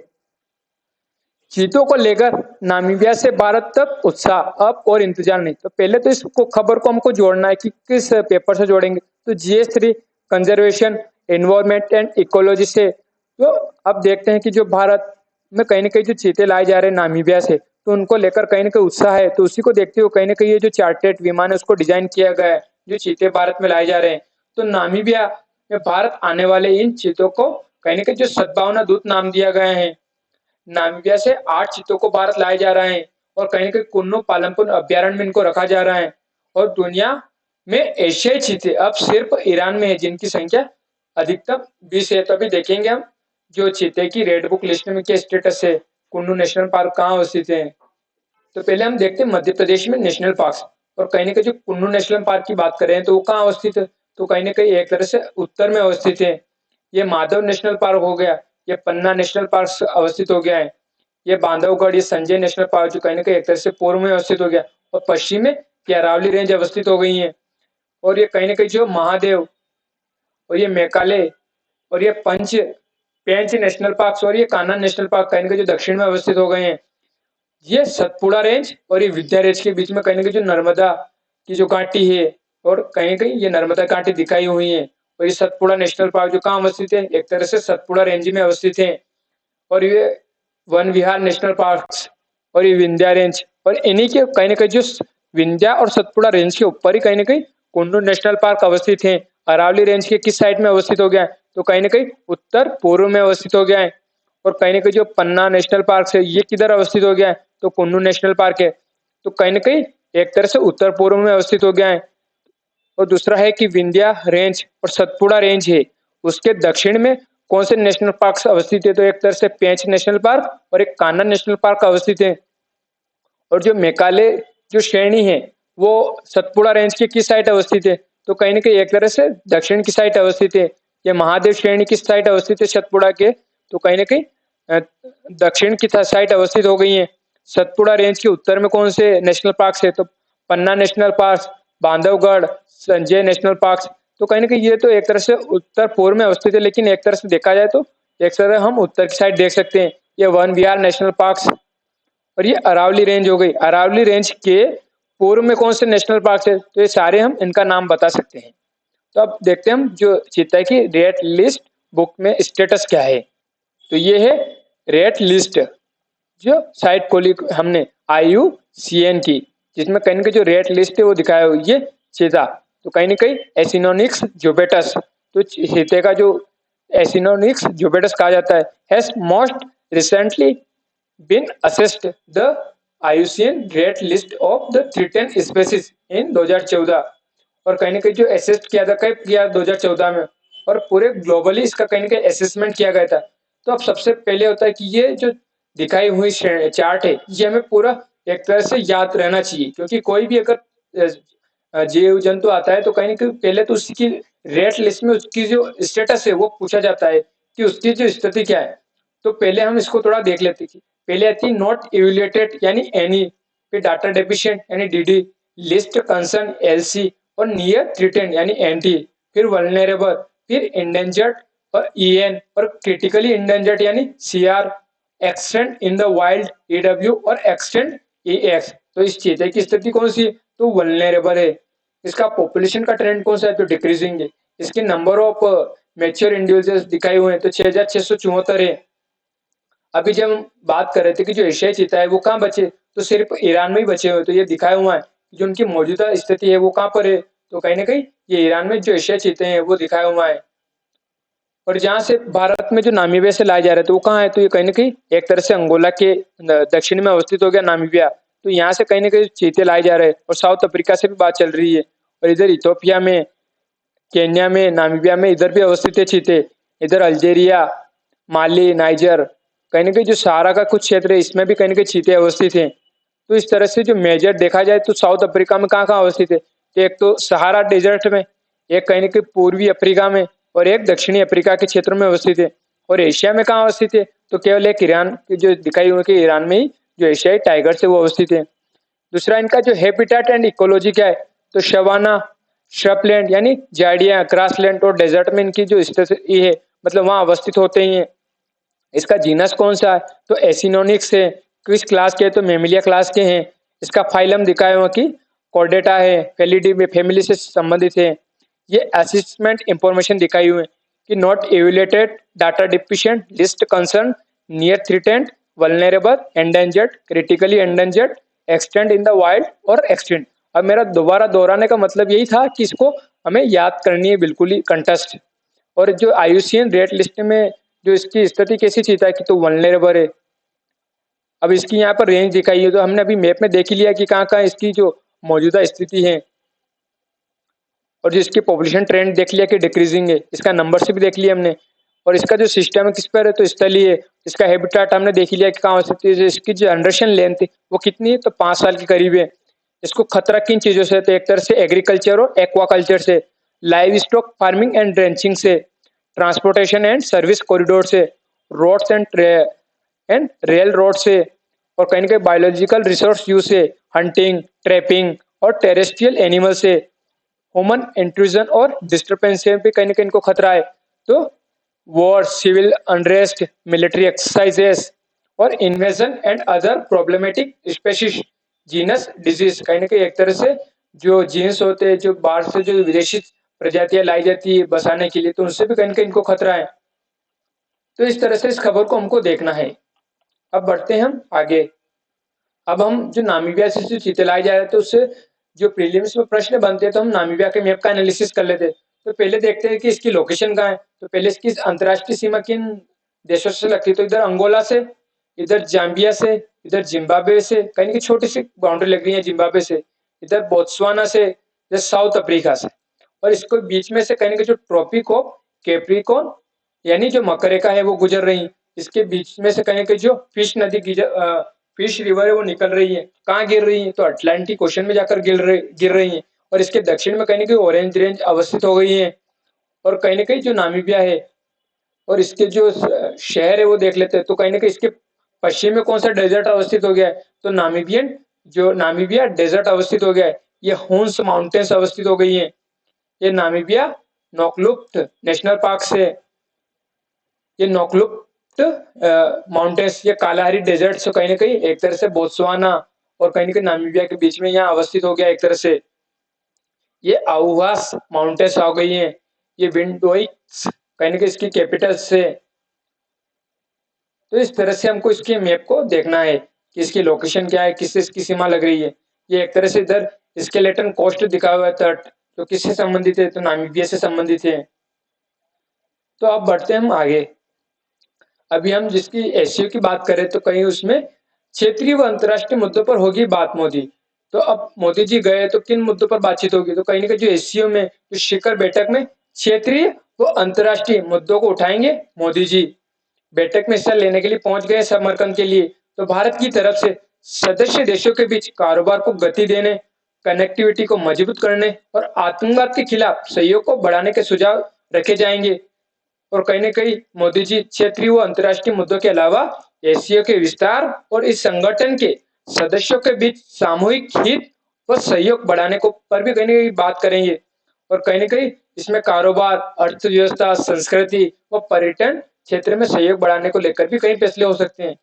चीतों को लेकर नामीबिया से भारत तक उत्साह, अब और इंतजार नहीं। तो पहले तो इसको खबर को हमको जोड़ना है कि किस पेपर से जोड़ेंगे। तो GS3 conservation, environment and ecology से। तो अब देखते हैं कि जो भारत में कहीं ना कहीं जो चीते लाए जा रहे हैं नामीबिया से, तो उनको लेकर कहीं न कहीं उत्साह है। तो उसी को देखते हुए कहीं न कहीं ये जो चार्टर्ड विमान है उसको डिज़ाइन किया गया है, जो चीते भारत में लाए जा रहे हैं। तो नामीबिया में भारत आने वाले इन चीतों को कहीं न कहीं जो सद्भावना दूत नाम दिया गया है। नामीबिया से 8 चीतों को भारत लाया जा रहा है और कहीं न कहीं कुन्नू पालमपुर अभयारण्य में इनको रखा जा रहा है। और दुनिया में एशियाई चीते अब सिर्फ ईरान में है जिनकी संख्या अधिकतम 20 है। तो अभी देखेंगे हम जो चीते की रेड बुक लिस्ट में क्या स्टेटस है, कुन्नू नेशनल पार्क कहाँ अवस्थित है। तो पहले हम देखते हैं मध्य प्रदेश में नेशनल पार्क और कहीं न कहीं जो कुन्नू नेशनल पार्क की बात करें तो वो कहाँ अवस्थित है, तो कहीं न कहीं एक तरह से उत्तर में अवस्थित है। ये माधव नेशनल पार्क हो गया, ये पन्ना नेशनल पार्क अवस्थित हो गया है। ये बांधवगढ़, ये संजय नेशनल पार्क जो कहीं न कहीं एक तरह से पूर्व में अवस्थित हो गया और पश्चिम में ये अरावली रेंज अवस्थित हो गई है। और ये कहीं न कहीं जो महादेव और ये मेघालय और ये पेंच नेशनल पार्क और ये कान्हा नेशनल पार्क कहीं न कहीं जो दक्षिण में अवस्थित हो गए हैं। ये सतपुड़ा रेंज और ये विंध्या रेंज के बीच में कहीं न कहीं जो नर्मदा की जो घाटी है और कहीं न कहीं ये नर्मदा घाटी दिखाई हुई है। और ये सतपुड़ा नेशनल पार्क जो कहाँ अवस्थित है, एक तरह से सतपुड़ा रेंज में अवस्थित है। और ये वन विहार नेशनल पार्क और ये विंध्या रेंज और इन्हीं के कहीं न कहीं जो विंध्या और सतपुड़ा रेंज के ऊपर ही कहीं न कहीं कुन्नू नेशनल पार्क अवस्थित है। अरावली रेंज के किस साइड में अवस्थित हो गया है, तो कहीं न कहीं उत्तर पूर्व में अवस्थित हो गया है। और कहीं न कहीं जो पन्ना नेशनल पार्क है ये किधर अवस्थित हो गया है, तो कुन्नू नेशनल पार्क है। तो कहीं न कहीं एक तरह से उत्तर पूर्व में अवस्थित हो गया है। और दूसरा है कि विंध्या रेंज और सतपुड़ा रेंज है, उसके दक्षिण में कौन से नेशनल पार्क अवस्थित है, तो एक तरह से पेंच नेशनल पार्क और एक कान्हा नेशनल पार्क अवस्थित है। और जो मेघालय जो श्रेणी है वो सतपुड़ा रेंज के किस साइड अवस्थित है, तो कहीं न कहीं एक तरह से दक्षिण की साइड अवस्थित है। ये महादेव श्रेणी किस साइड अवस्थित है सतपुड़ा के, तो कहीं न कहीं दक्षिण की साइड अवस्थित हो गई है। सतपुड़ा रेंज के उत्तर में कौन से नेशनल पार्क है, तो Panna national park, Bandhavgarh, Sanjay national park. तो कहीं न कहीं ये तो एक तरह से उत्तर पूर्व में अवस्थित है, लेकिन एक तरह से देखा जाए तो एक तरह हम उत्तर की साइड देख सकते हैं। ये वन विहार नेशनल पार्क और ये अरावली रेंज हो गई। अरावली रेंज के पूर्व में कौन से नेशनल पार्क है, तो ये सारे हम इनका नाम बता सकते हैं। तो अब देखते हैं हम जो चीता की रेड लिस्ट बुक में स्टेटस क्या है। तो ये है रेड लिस्ट जो साइट खोली हमने IUCN की, जिसमें कहीं न कहीं जो रेड लिस्ट है वो दिखाया हुआ ये चीता। तो कहीं न कहीं एसिनोनिक्स जुबेटस, तो चीते का जो एसिनोनिक्स जुबेटस कहा जाता है, has most recently been assessed the IUCN Red List of the threatened species in 2014। और कहीं न कहीं जो असेस्ट किया था, कब किया 2014 में, और पूरे ग्लोबली इसका कहीं न कहीं असेसमेंट किया गया था। तो अब सबसे पहले होता है कि ये जो दिखाई हुई चार्ट है ये हमें पूरा एक तरह से याद रहना चाहिए, क्योंकि कोई भी अगर जीव जंतु आता है तो कहीं न कहीं पहले तो उसकी रेड लिस्ट में उसकी जो स्टेटस है वो पूछा जाता है कि उसकी जो स्थिति क्या है। तो पहले हम इसको थोड़ा देख लेते हैं। पहले आती है नॉट इवेल्युएटेड यानी एनी, फिर डाटा डेफिशिएंट यानी DD, लिस्ट कंसर्न LC और नियर थ्रेटेंड यानी NT, फिर वल्नरेबल, फिर इंडेंजर्ड और EN और क्रिटिकली इंडेंजर्ड यानी CR, extent in the wild EW और एक्सटेंट EX। तो इस चीते की स्थिति कौन सी है, तो वल्नरेबल है। इसका पॉपुलेशन का ट्रेंड कौन सा है, तो डिक्रीजिंग है। इसके नंबर ऑफ मैच्योर इंडिविजुअल्स दिखाए हुए हैं तो 6674 है। अभी जब हम बात कर रहे थे कि जो एशियाई चीता है वो कहाँ बचे, तो सिर्फ ईरान में ही बचे हुए। तो ये दिखाया हुआ है जो उनकी मौजूदा स्थिति है वो कहाँ पर है, तो कहीं ना कहीं ये ईरान में जो एशियाई चीते हैं वो दिखाया हुआ है। और जहाँ से भारत में जो नामीबिया से लाए जा रहे थे वो कहाँ है, तो ये कहीं ना कहीं एक तरह से अंगोला के दक्षिण में अवस्थित हो गया नामीबिया। तो यहाँ से कहीं ना कहीं चीते लाए जा रहे हैं। और साउथ अफ्रीका से भी बात चल रही है, और इधर इथोपिया में, केन्या में, नामीबिया में इधर भी अवस्थित है चीते। इधर अल्जेरिया, माली, नाइजर, कहीं ना कहीं जो सहारा का कुछ क्षेत्र है इसमें भी कहीं ना कहीं चीते अवस्थित हैं। तो इस तरह से जो मेजर देखा जाए तो साउथ अफ्रीका में कहाँ कहाँ अवस्थित है, तो एक तो सहारा डेजर्ट में, एक कहीं ना कहीं पूर्वी अफ्रीका में, और एक दक्षिणी अफ्रीका के क्षेत्र में अवस्थित है। और एशिया में कहाँ अवस्थित है, तो केवल एक ईरान की जो दिखाई हुई कि ईरान में ही जो एशियाई टाइगर है वो अवस्थित है। दूसरा इनका जो हैबिटेट एंड इकोलॉजी क्या है, तो शवाना, श्रपलैंड यानी जाड़िया, ग्रासलैंड और डेजर्ट में इनकी जो स्थिति है मतलब वहाँ अवस्थित होते ही है। इसका जीनस कौन सा है, तो एसिनोनिक्स है। किस क्लास के, तो मेमिलिया क्लास के हैं। इसका फाइलम दिखाया हुआ कि कॉर्डेटा है, फेलिडी में फैमिली से संबंधित है। ये असेसमेंट इंफॉर्मेशन दिखाई हुई है कि not evaluated, data deficient, least concern, near threatened vulnerable, endangered, critically endangered, extinct in the wild और एक्सटेंड। अब मेरा दोबारा दोहराने का मतलब यही था कि इसको हमें याद करनी है बिल्कुल ही कंटेस्ट। और जो IUCN रेड लिस्ट में जो इसकी स्थिति कैसी थी था कि तो वल्नरेबल है। अब इसकी यहाँ पर रेंज दिखाई है, तो हमने अभी मैप में देख ही लिया कि कहाँ कहाँ इसकी जो मौजूदा स्थिति है, और जो इसकी पॉपुलेशन ट्रेंड देख लिया कि डिक्रीजिंग है, इसका नंबर से भी देख लिया हमने, और इसका जो सिस्टम है किस पर है तो स्थलीय है। इसका हैबिटेट हमने देख लिया कि कहाँ हो सकती है। इसकी जो जनरेशन लेंथ है वो कितनी है तो 5 साल के करीब है। इसको खतरा किन चीजों से, तो एक तरह से एग्रीकल्चर और एक्वाकल्चर से, livestock farming and drenching से, ट्रांसपोर्टेशन एंड सर्विस कॉरिडोर से, रोड्स एंड रेल रोड से, और कहीं ना कहीं बायोलॉजिकल रिसोर्स यूज से, हंटिंग, ट्रैपिंग और टेरेस्ट्रियल एनिमल से, ह्यूमन इंट्रूजन और डिस्टर्बेंस से भी कहीं ना कहीं इनको खतरा है। तो war, civil unrest, military exercises और invasion and other problematic species, genus disease, कहीं ना कहीं एक तरह से जो जीन्स होते हैं, जो बाहर से जो विदेशी प्रजातियां लाई जाती है बसाने के लिए, तो उनसे भी कहीं ना कहीं इनको खतरा है। तो इस तरह से इस खबर को हमको देखना है। अब बढ़ते हैं हम आगे। अब हम जो नामीबिया से जो चीते लाए जा रहे थे उससे जो प्रीलिम्स में प्रश्न बनते हैं, तो हम नामीबिया के मैप का एनालिसिस कर लेते हैं। तो पहले देखते हैं कि इसकी लोकेशन कहाँ है। तो पहले इसकी अंतर्राष्ट्रीय सीमा किन देशों से लगती है, तो इधर अंगोला से, इधर जाम्बिया से, इधर जिम्बाब्वे से, कहीं की छोटी सी बाउंड्री लग रही है जिम्बाब्वे से, इधर बोत्सवाना से, इधर साउथ अफ्रीका से, और इसको बीच में से कहीं जो ट्रॉपिक ऑफ कैप्रिकॉर्न यानी जो मकर रेखा है वो गुजर रही है। इसके बीच में से कहीं जो फिश नदी फिश रिवर है वो निकल रही है। कहाँ गिर रही है तो अटलांटिक ओशन में जाकर गिर रही है। और इसके दक्षिण में कहीं ना कहीं ऑरेंज रेंज अवस्थित हो गई है। और कहीं ना कहीं जो नामीबिया है और इसके जो शहर है वो देख लेते हैं, तो कहीं ना कहीं इसके पश्चिम में कौन सा डेजर्ट अवस्थित हो गया है, तो नामीबिया डेजर्ट अवस्थित हो गया है। ये हुंस माउंटेन्स अवस्थित हो गई है। ये नामीबिया नोकलुप्त नेशनल पार्क से, ये नोकलुप्त माउंटेन्स, ये कालाहारी डेजर्ट से कहीं ना कहीं एक तरह से बोत्सवाना और कहीं ना कहीं नामीबिया के बीच में यहाँ अवस्थित हो गया एक तरह से। ये आउवास माउंटेन्स आ गई हैं। ये विंडोइक्स कहीं ना कहीं इसकी कैपिटल से। तो इस तरह से हमको इसके मैप को देखना है कि इसकी लोकेशन क्या है, किससे इसकी सीमा लग रही है। ये एक तरह से इधर स्केलेटन कोस्ट दिखा हुआ है तट, तो किससे संबंधित है तो नामीबिया से संबंधित है। तो अब बढ़ते हैं हम आगे। अभी हम जिसकी एससीओ की बात करें तो कहीं उसमें क्षेत्रीय व अंतर्राष्ट्रीय मुद्दों पर होगी बात मोदी। तो अब मोदी जी गए तो किन मुद्दों पर बातचीत होगी, तो कहीं ना कहीं जो एससीओ में जो शिखर बैठक में क्षेत्रीय व अंतर्राष्ट्रीय मुद्दों को उठाएंगे मोदी जी। बैठक में हिस्सा लेने के लिए पहुंच गए समरकंद के लिए। तो भारत की तरफ से सदस्य देशों के बीच कारोबार को गति देने, कनेक्टिविटी को मजबूत करने और आतंकवाद के खिलाफ सहयोग को बढ़ाने के सुझाव रखे जाएंगे। और कहीं न कहीं मोदी जी क्षेत्रीय व अंतर्राष्ट्रीय मुद्दों के अलावा एससीओ के विस्तार और इस संगठन के सदस्यों के बीच सामूहिक हित व सहयोग बढ़ाने को पर भी कहीं न कहीं बात करेंगे। और कहीं न कहीं इसमें कारोबार, अर्थव्यवस्था, संस्कृति व पर्यटन क्षेत्र में सहयोग बढ़ाने को लेकर भी कई फैसले हो सकते हैं।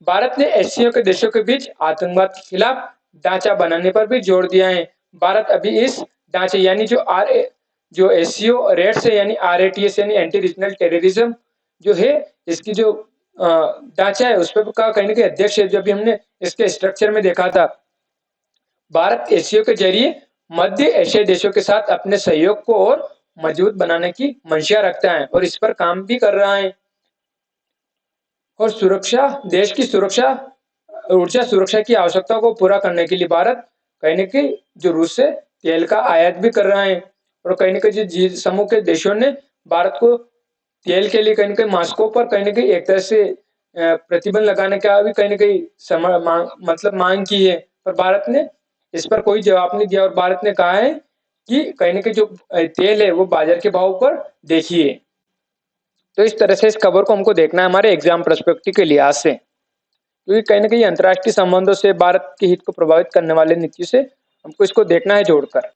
भारत ने एससीओ के देशों के बीच आतंकवाद के खिलाफ ढांचा बनाने पर भी जोर दिया है। भारत अभी इस ढांचे यानी जो एससीओ रेट्स है यानी आरएटीएस यानी एंटी रीजनल टेररिज्म जो है, इसकी जो ढांचा है उस पर का कहीं ना कहीं अध्यक्ष है। जब भी हमने इसके स्ट्रक्चर में देखा था, भारत एससीओ के जरिए मध्य एशियाई देशों के साथ अपने सहयोग को और मजबूत बनाने की मंशा रखता है और इस पर काम भी कर रहा है। और सुरक्षा, देश की सुरक्षा, ऊर्जा सुरक्षा की आवश्यकताओं को पूरा करने के लिए भारत कहीं न कहीं जो रूस से तेल का आयात भी कर रहा है। और कहीं न कहीं जो जी समूह के देशों ने भारत को तेल के लिए कहीं न कहीं मॉस्को पर कहीं न कहीं एक तरह से प्रतिबंध लगाने का भी कहीं न कहीं मांग की है। पर भारत ने इस पर कोई जवाब नहीं दिया और भारत ने कहा है कि कहीं न कहीं जो तेल है वो बाजार के भाव पर देखिए। तो इस तरह से इस खबर को हमको देखना है हमारे एग्जाम पर्सपेक्टिव के लिहाज से, क्योंकि कहीं ना कहीं अंतर्राष्ट्रीय संबंधों से भारत के हित को प्रभावित करने वाले नीतियों से हमको इसको देखना है जोड़कर।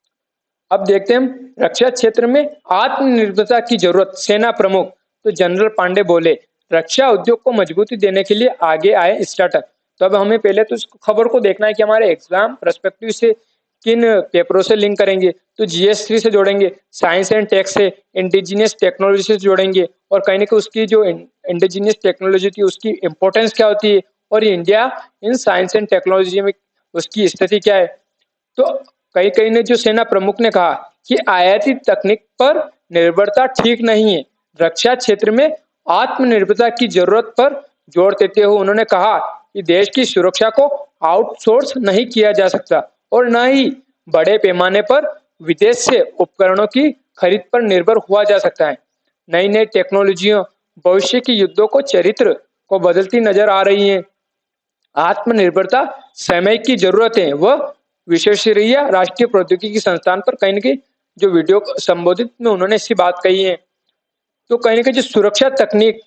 अब देखते हैं हम रक्षा क्षेत्र में आत्मनिर्भरता की जरूरत, सेना प्रमुख तो जनरल पांडे बोले रक्षा उद्योग को मजबूती देने के लिए आगे आए स्टार्टअप। तो अब हमें पहले तो इस खबर को देखना है कि हमारे एग्जाम पर्सपेक्टिव से किन पेपरों से लिंक करेंगे, तो GS3 से जोड़ेंगे, साइंस एंड टेक से, इंडिजिनियस टेक्नोलॉजी से जोड़ेंगे और कहीं ना कहीं उसकी जो इंडिजिनियस टेक्नोलॉजी थी उसकी इंपॉर्टेंस क्या होती है और India in science and technology में उसकी स्थिति क्या है। तो कई कई ने जो सेना प्रमुख ने कहा कि आयाती तकनीक पर निर्भरता ठीक नहीं है, रक्षा क्षेत्र में आत्मनिर्भरता की जरूरत पर जोर देते हुए उन्होंने कहा कि देश की सुरक्षा को आउटसोर्स नहीं किया जा सकता और न ही बड़े पैमाने पर विदेश से उपकरणों की खरीद पर निर्भर हुआ जा सकता है। नई नई टेक्नोलॉजियों भविष्य के युद्धों को चरित्र को बदलती नजर आ रही है। आत्मनिर्भरता समय की जरूरत है। वह विश्वस्तरीय राष्ट्रीय प्रौद्योगिकी संस्थान पर कहीं न कहीं जो वीडियो संबोधित में उन्होंने ऐसी बात कही है। तो कहीं न कहीं जो सुरक्षा तकनीक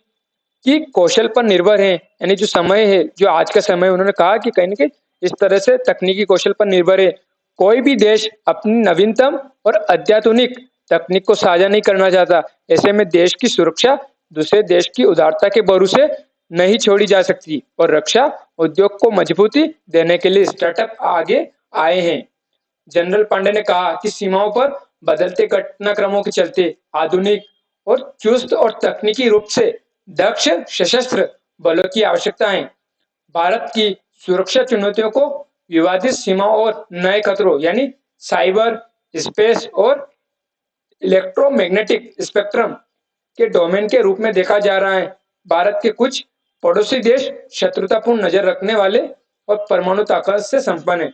की कौशल पर निर्भर है, यानी जो समय है, जो आज का समय, उन्होंने कहा कि कहीं न कहीं इस तरह से तकनीकी कौशल पर निर्भर है। कोई भी देश अपनी नवीनतम और अत्याधुनिक तकनीक को साझा नहीं करना चाहता। ऐसे में देश की सुरक्षा दूसरे देश की उदारता के भरोसे नहीं छोड़ी जा सकती और रक्षा उद्योग को मजबूती देने के लिए स्टार्टअप आगे आए हैं। जनरल पांडे ने कहा कि सीमाओं पर बदलते घटनाक्रमों के चलते आधुनिक और चुस्त और तकनीकी रूप से दक्ष सशस्त्र बलों की आवश्यकता है। भारत की सुरक्षा चुनौतियों को विवादित सीमाओं और नए खतरों यानी साइबर स्पेस और इलेक्ट्रोमैग्नेटिक स्पेक्ट्रम के डोमेन के रूप में देखा जा रहा है। भारत के कुछ पड़ोसी देश शत्रुतापूर्ण नजर रखने वाले और परमाणु ताकत से संपन्न है।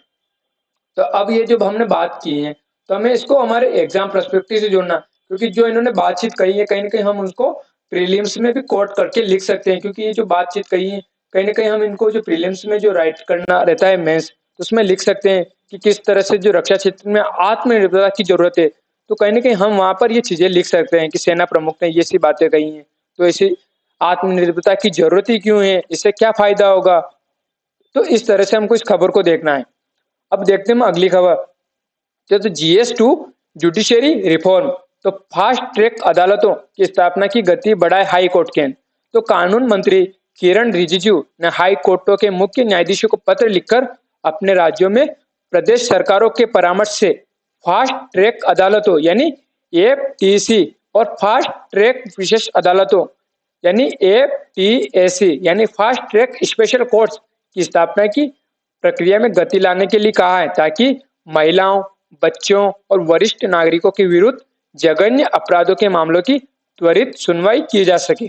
तो अब ये जो हमने बात की है, तो हमें इसको हमारे एग्जाम पर्सपेक्टिव से जोड़ना, क्योंकि जो इन्होंने बातचीत कही है कहीं ना कहीं हम उसको प्रीलिम्स में भी कोट करके लिख सकते हैं, क्योंकि ये जो बातचीत कही है कहीं ना कहीं हम इनको जो प्रीलिम्स में जो राइट करना रहता है मेंस, तो उसमें लिख सकते हैं कि किस तरह से जो रक्षा क्षेत्र में आत्मनिर्भरता की जरूरत है। तो कहीं ना कहीं हम वहां पर ये चीजें लिख सकते हैं कि सेना प्रमुख ने ये सी बातें कही हैं, तो ऐसी आत्मनिर्भरता की जरूरत ही क्यों है, इससे क्या फायदा होगा। तो इस तरह से हमको इस खबर को देखना है। अब देखते हैं अगली खबर। तो GS2 जुडिशरी रिफॉर्म, तो फास्ट ट्रैक अदालतों की स्थापना की गति बढ़ाए हाई कोर्ट के। तो कानून मंत्री किरण रिजिजू ने हाई कोर्टों के मुख्य न्यायाधीशों को पत्र लिखकर अपने राज्यों में प्रदेश सरकारों के परामर्श से फास्ट ट्रैक अदालतों यानी FTC और फास्ट ट्रैक विशेष अदालतों यानी FTAC यानी फास्ट ट्रैक स्पेशल कोर्ट्स की स्थापना की प्रक्रिया में गति लाने के लिए कहा है, ताकि महिलाओं, बच्चों और वरिष्ठ नागरिकों के विरुद्ध जघन्य अपराधों के मामलों की त्वरित सुनवाई की जा सके।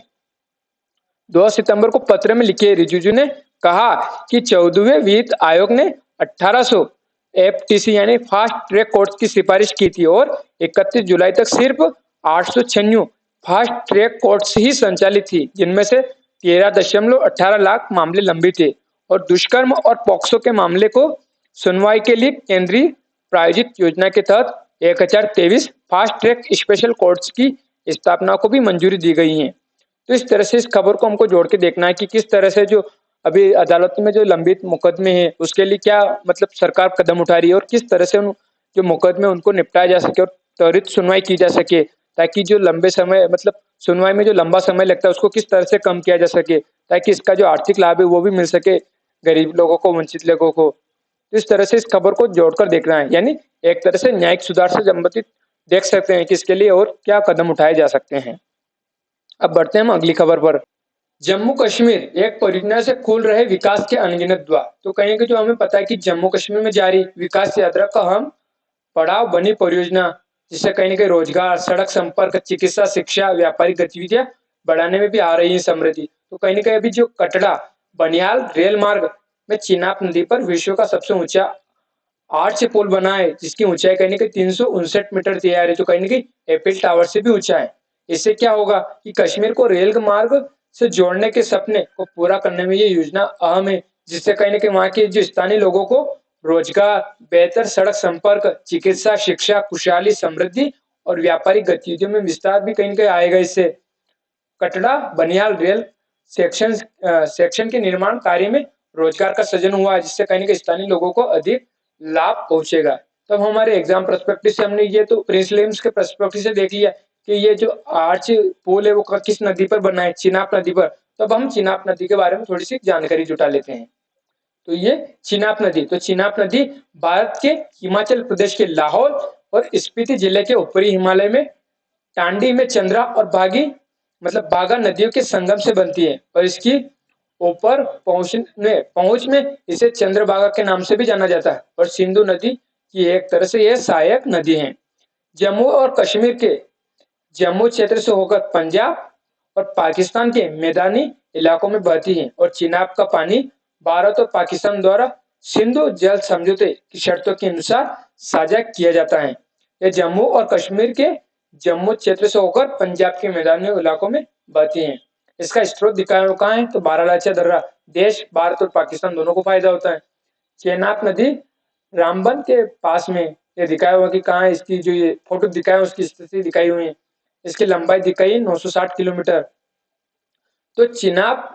2 सितंबर को पत्र में लिखे रिजिजू ने कहा कि 14वें वित्त आयोग ने 1800 FTC यानी फास्ट ट्रैक कोर्ट की सिफारिश की थी और 31 जुलाई तक सिर्फ 896 फास्ट ट्रैक कोर्ट्स ही संचालित थी, जिनमें से 13.18 लाख मामले लंबित थे और दुष्कर्म और पॉक्सो के मामले को सुनवाई के लिए केंद्रीय प्रायोजित योजना के तहत 1023 फास्ट ट्रैक स्पेशल कोर्ट्स की स्थापना को भी मंजूरी दी गई है। तो इस तरह से इस खबर को हमको जोड़ के देखना है कि किस तरह से जो अभी अदालत में जो लंबित मुकदमे हैं उसके लिए क्या मतलब सरकार कदम उठा रही है और किस तरह से उन जो मुकदमे उनको निपटाया जा सके और त्वरित सुनवाई की जा सके, ताकि जो लंबे समय मतलब सुनवाई में जो लंबा समय लगता है उसको किस तरह से कम किया जा सके, ताकि इसका जो आर्थिक लाभ है वो भी मिल सके गरीब लोगों को, वंचित लोगों को। तो इस तरह से इस खबर को जोड़कर देखना है, यानी एक तरह से न्यायिक सुधार से संबंधित देख सकते हैं कि इसके लिए और क्या कदम उठाए जा सकते हैं। अब बढ़ते हैं हम अगली खबर पर। जम्मू कश्मीर एक परियोजना से खुल रहे विकास के अनगिनत द्वार। तो कहीं कि जो हमें पता है कि जम्मू कश्मीर में जारी विकास यात्रा का हम पड़ाव बनी परियोजना, जिससे कहीं न कहीं रोजगार, सड़क संपर्क, चिकित्सा, शिक्षा, व्यापारिक गतिविधियां बढ़ाने में भी आ रही है समृद्धि। तो कहीं न कहीं अभी जो कटड़ा बनिहाल रेल मार्ग में चिनाब नदी पर विश्व का सबसे ऊंचा आर्च पुल बना है, जिसकी ऊंचाई कहीं न कहीं 359 मीटर तैयार है, जो कहीं न कहीं एफिल टावर से भी ऊंचा है। इससे क्या होगा कि कश्मीर को रेल मार्ग से जोड़ने के सपने को पूरा करने में ये योजना अहम है, जिससे कहीं न कहीं वहाँ के जो स्थानीय लोगों को रोजगार, बेहतर सड़क संपर्क, चिकित्सा, शिक्षा, खुशहाली, समृद्धि और व्यापारिक गतिविधियों में विस्तार भी कहीं न कहीं आएगा। इससे कटड़ा बनिहाल रेल सेक्शन के निर्माण कार्य में रोजगार का सृजन हुआ है, जिससे कहीं न कहीं स्थानीय लोगों को अधिक लाभ पहुंचेगा। तब हमारे एग्जाम पर्सपेक्टिव से हमने ये तो प्रीलिम्स के पर्सपेक्टिव से देख लिया कि ये जो आर्च पुल है वो किस नदी पर बना है, चिनाब नदी पर। तब हम चिनाब नदी के बारे में थोड़ी सी जानकारी जुटा लेते हैं। तो ये चिनाब नदी, तो चिनाब नदी भारत के हिमाचल प्रदेश के लाहौल और स्पीति जिले के ऊपरी हिमालय में टांडी में चंद्रा और बागा नदियों के संगम से बनती है और इसकी ऊपर पहुंच में इसे चंद्रभागा के नाम से भी जाना जाता है और सिंधु नदी की एक तरह से यह सहायक नदी है। जम्मू और कश्मीर के जम्मू क्षेत्र से होकर पंजाब और पाकिस्तान के मैदानी इलाकों में बहती है और चिनाब का पानी भारत और पाकिस्तान द्वारा सिंधु जल समझौते की शर्तों के अनुसार साझा किया जाता है। यह जम्मू और कश्मीर के जम्मू क्षेत्र से होकर पंजाब के मैदानी इलाकों में बहती है। इसका स्रोत दिखाया हुआ कहाँ है, तो बारालाचा दर्रा। देश भारत और पाकिस्तान दोनों को फायदा होता है। चेनाब नदी रामबन के पास में ये दिखाया हुआ कि कहाँ है, इसकी जो ये फोटो दिखाया उसकी स्थिति दिखाई हुई है। इसकी लंबाई दिखाई है 960 किलोमीटर। तो चिनाब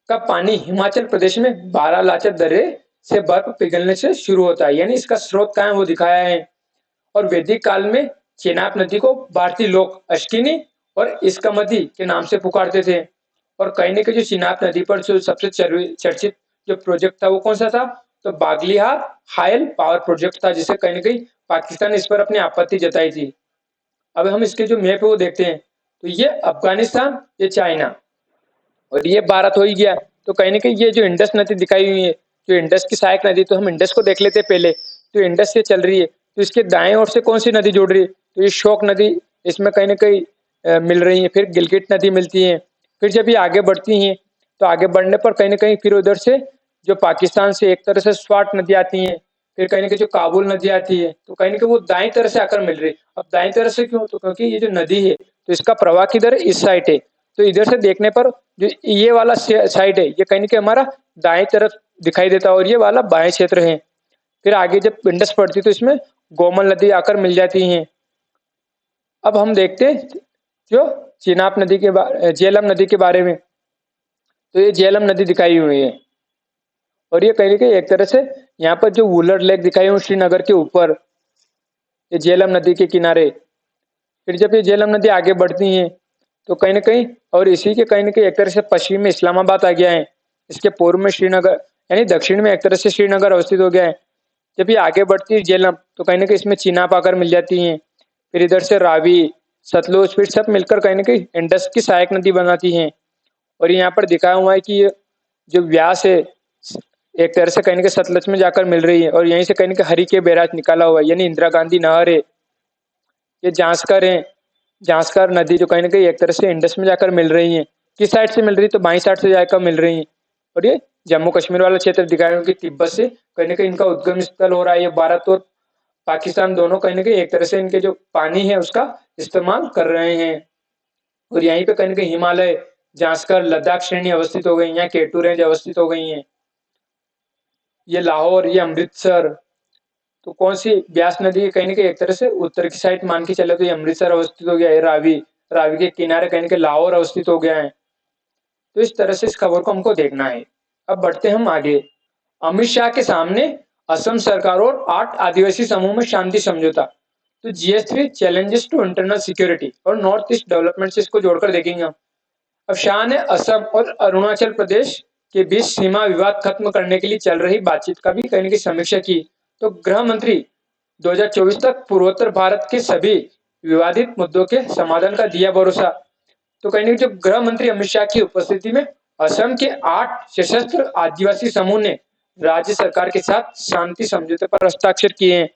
का पानी हिमाचल प्रदेश में बारालाचा दर्रे से बर्फ पिघलने से शुरू होता है, यानी इसका स्रोत कहाँ है वो दिखाया है। और वैदिक काल में चेनाब नदी को भारतीय लोग अश्किनी और इस्कमती के नाम से पुकारते थे। और कहीं न कहीं जो चिनाब नदी पर जो सबसे चर्चित जो प्रोजेक्ट था वो कौन सा था, तो बागलिहार हायल पावर प्रोजेक्ट था, जिसे कहीं न कहीं पाकिस्तान ने इस पर अपनी आपत्ति जताई थी। अब हम इसके जो मैप है वो देखते हैं, तो ये अफगानिस्तान, ये चाइना और ये भारत हो ही गया। तो कहीं न कहीं ये जो इंडस नदी दिखाई हुई है, जो इंडस की सहायक नदी, तो हम इंडस को देख लेते हैं पहले। तो इंडस से चल रही है, तो इसके दाएं ओर से कौन सी नदी जुड़ रही है, तो ये शोक नदी इसमें कहीं न कहीं मिल रही है। फिर गिलगिट नदी मिलती है। फिर जब ये आगे बढ़ती हैं, तो आगे बढ़ने पर कहीं न कहीं फिर उधर से जो पाकिस्तान से एक तरह से स्वाट नदी आती है, फिर कहीं न कहीं जो काबुल नदी आती है, तो कहीं न कहीं वो दाएं तरह से आकर मिल रही है। अब दाएं तरह से क्यों, तो क्योंकि ये जो नदी है, तो इसका प्रवाह किधर है, इस साइड है। तो इधर से देखने पर जो ये वाला साइड है, ये कहीं न कहीं हमारा दाएं तरफ दिखाई देता है और ये वाला बाएं क्षेत्र है। फिर आगे जब इंडस पड़ती है तो इसमें गोमल नदी आकर मिल जाती है। अब हम देखते हैं जो चिनाब नदी के झेलम नदी के बारे में। तो ये झेलम नदी दिखाई हुई है और ये कहीं न कहीं एक तरह से यहाँ पर जो वुलर लेक दिखाई हुई श्रीनगर के ऊपर, ये झेलम नदी के किनारे। फिर जब ये झेलम नदी आगे बढ़ती है तो कहीं न कहीं और इसी के कहीं न कहीं एक तरह से पश्चिम में इस्लामाबाद आ गया है। इसके पूर्व में श्रीनगर, यानी दक्षिण में एक तरह से श्रीनगर अवस्थित हो गया है। जब ये आगे बढ़ती है झेलम, तो कहीं न कहीं इसमें चिनाब आकर मिल जाती है। फिर इधर से रावी, सतलुज, फिर सब मिलकर कहीं न कहीं इंडस की सहायक नदी बनाती हैं। और यहाँ पर दिखाया हुआ है कि ये जो व्यास है, एक तरह से कहीं न कहीं सतलज में जाकर मिल रही है और यहीं से कहीं न कहीं हरि के बैराज निकाला हुआ है, यानी इंदिरा गांधी नहर है। ये जांस्कर है, जांस्कर नदी जो कहीं न कहीं एक तरह से इंडस में जाकर मिल रही है। किस साइड से मिल रही है, तो बाईं साइड से जाकर मिल रही है। और ये जम्मू कश्मीर वाला क्षेत्र दिखाया है कि तिब्बत से कहीं न कहीं इनका उद्गम स्थल हो रहा है। ये भारत और पाकिस्तान दोनों कहीं न कहीं एक तरह से इनके जो पानी है उसका इस्तेमाल कर रहे हैं। और यहीं पे कहीं न कहीं हिमालय, जांस्कर, लद्दाख श्रेणी अवस्थित हो गई, यहाँ केटू रेंज अवस्थित हो गई हैं। ये लाहौर, ये अमृतसर, तो कौन सी ब्यास नदी कहीं न कहीं एक तरह से उत्तर की साइड मान के चले तो ये अमृतसर अवस्थित हो गया है। रावी, रावी के किनारे कहीं न कहीं लाहौर अवस्थित हो गया है। तो इस तरह से इस खबर को हमको देखना है। अब बढ़ते हम आगे। अमित शाह के सामने असम सरकार और 8 आदिवासी समूह में शांति समझौता। तो GS3 challenges to internal security और नॉर्थ ईस्ट डेवलपमेंट से इसको जोड़कर देखेंगे हम। अब शाह ने असम और अरुणाचल प्रदेश के बीच सीमा विवाद खत्म करने के लिए चल रही बातचीत का भी कहीं न कहीं समीक्षा की। तो गृह मंत्री 2024 तक पूर्वोत्तर भारत के सभी विवादित मुद्दों के समाधान का दिया भरोसा। तो कहीं न कहीं जो गृह मंत्री अमित शाह की उपस्थिति में असम के 8 सशस्त्र आदिवासी समूह ने राज्य सरकार के साथ शांति समझौते पर हस्ताक्षर किए हैं।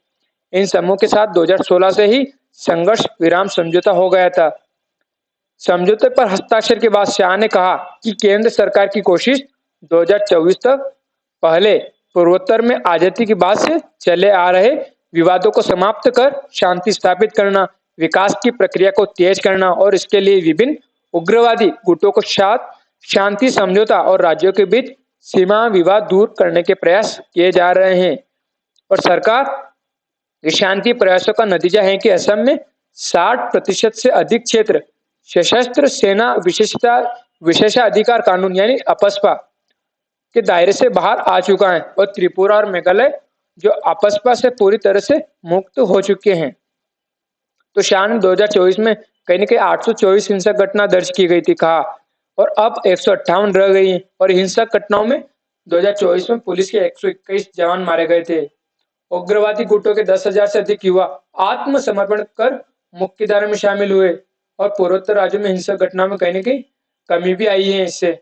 इन समूह के साथ 2016 से ही संघर्ष विराम समझौता हो गया था। समझौते पर हस्ताक्षर के बाद शाह ने कहा कि केंद्र सरकार की कोशिश 2024 तक पहले पूर्वोत्तर में आजादी के बाद से चले आ रहे विवादों को समाप्त कर शांति स्थापित करना, विकास की प्रक्रिया को तेज करना और इसके लिए विभिन्न उग्रवादी गुटों को साथ शांति समझौता और राज्यों के बीच सीमा विवाद दूर करने के प्रयास किए जा रहे हैं। और सरकार शांति प्रयासों का नतीजा है कि असम में 60% से अधिक क्षेत्र सशस्त्र सेना विशेषाधिकार कानून यानी अपस्पा के दायरे से बाहर आ चुका है और त्रिपुरा और मेघालय जो अपस्पा से पूरी तरह से मुक्त हो चुके हैं। तो शाह ने 2024 में कहीं न कहीं 824 हिंसक घटना दर्ज की गई थी कहा, और अब 158 रह गई हैं और हिंसक घटनाओं में 2024 में पुलिस के 121 जवान मारे गए थे। उग्रवादी गुटों के 10,000 से अधिक युवा आत्मसमर्पण कर मुख्यधारा में शामिल हुए और पूर्वोत्तर राज्यों में हिंसक घटनाओं में कहीं न कहीं कमी भी आई है इससे।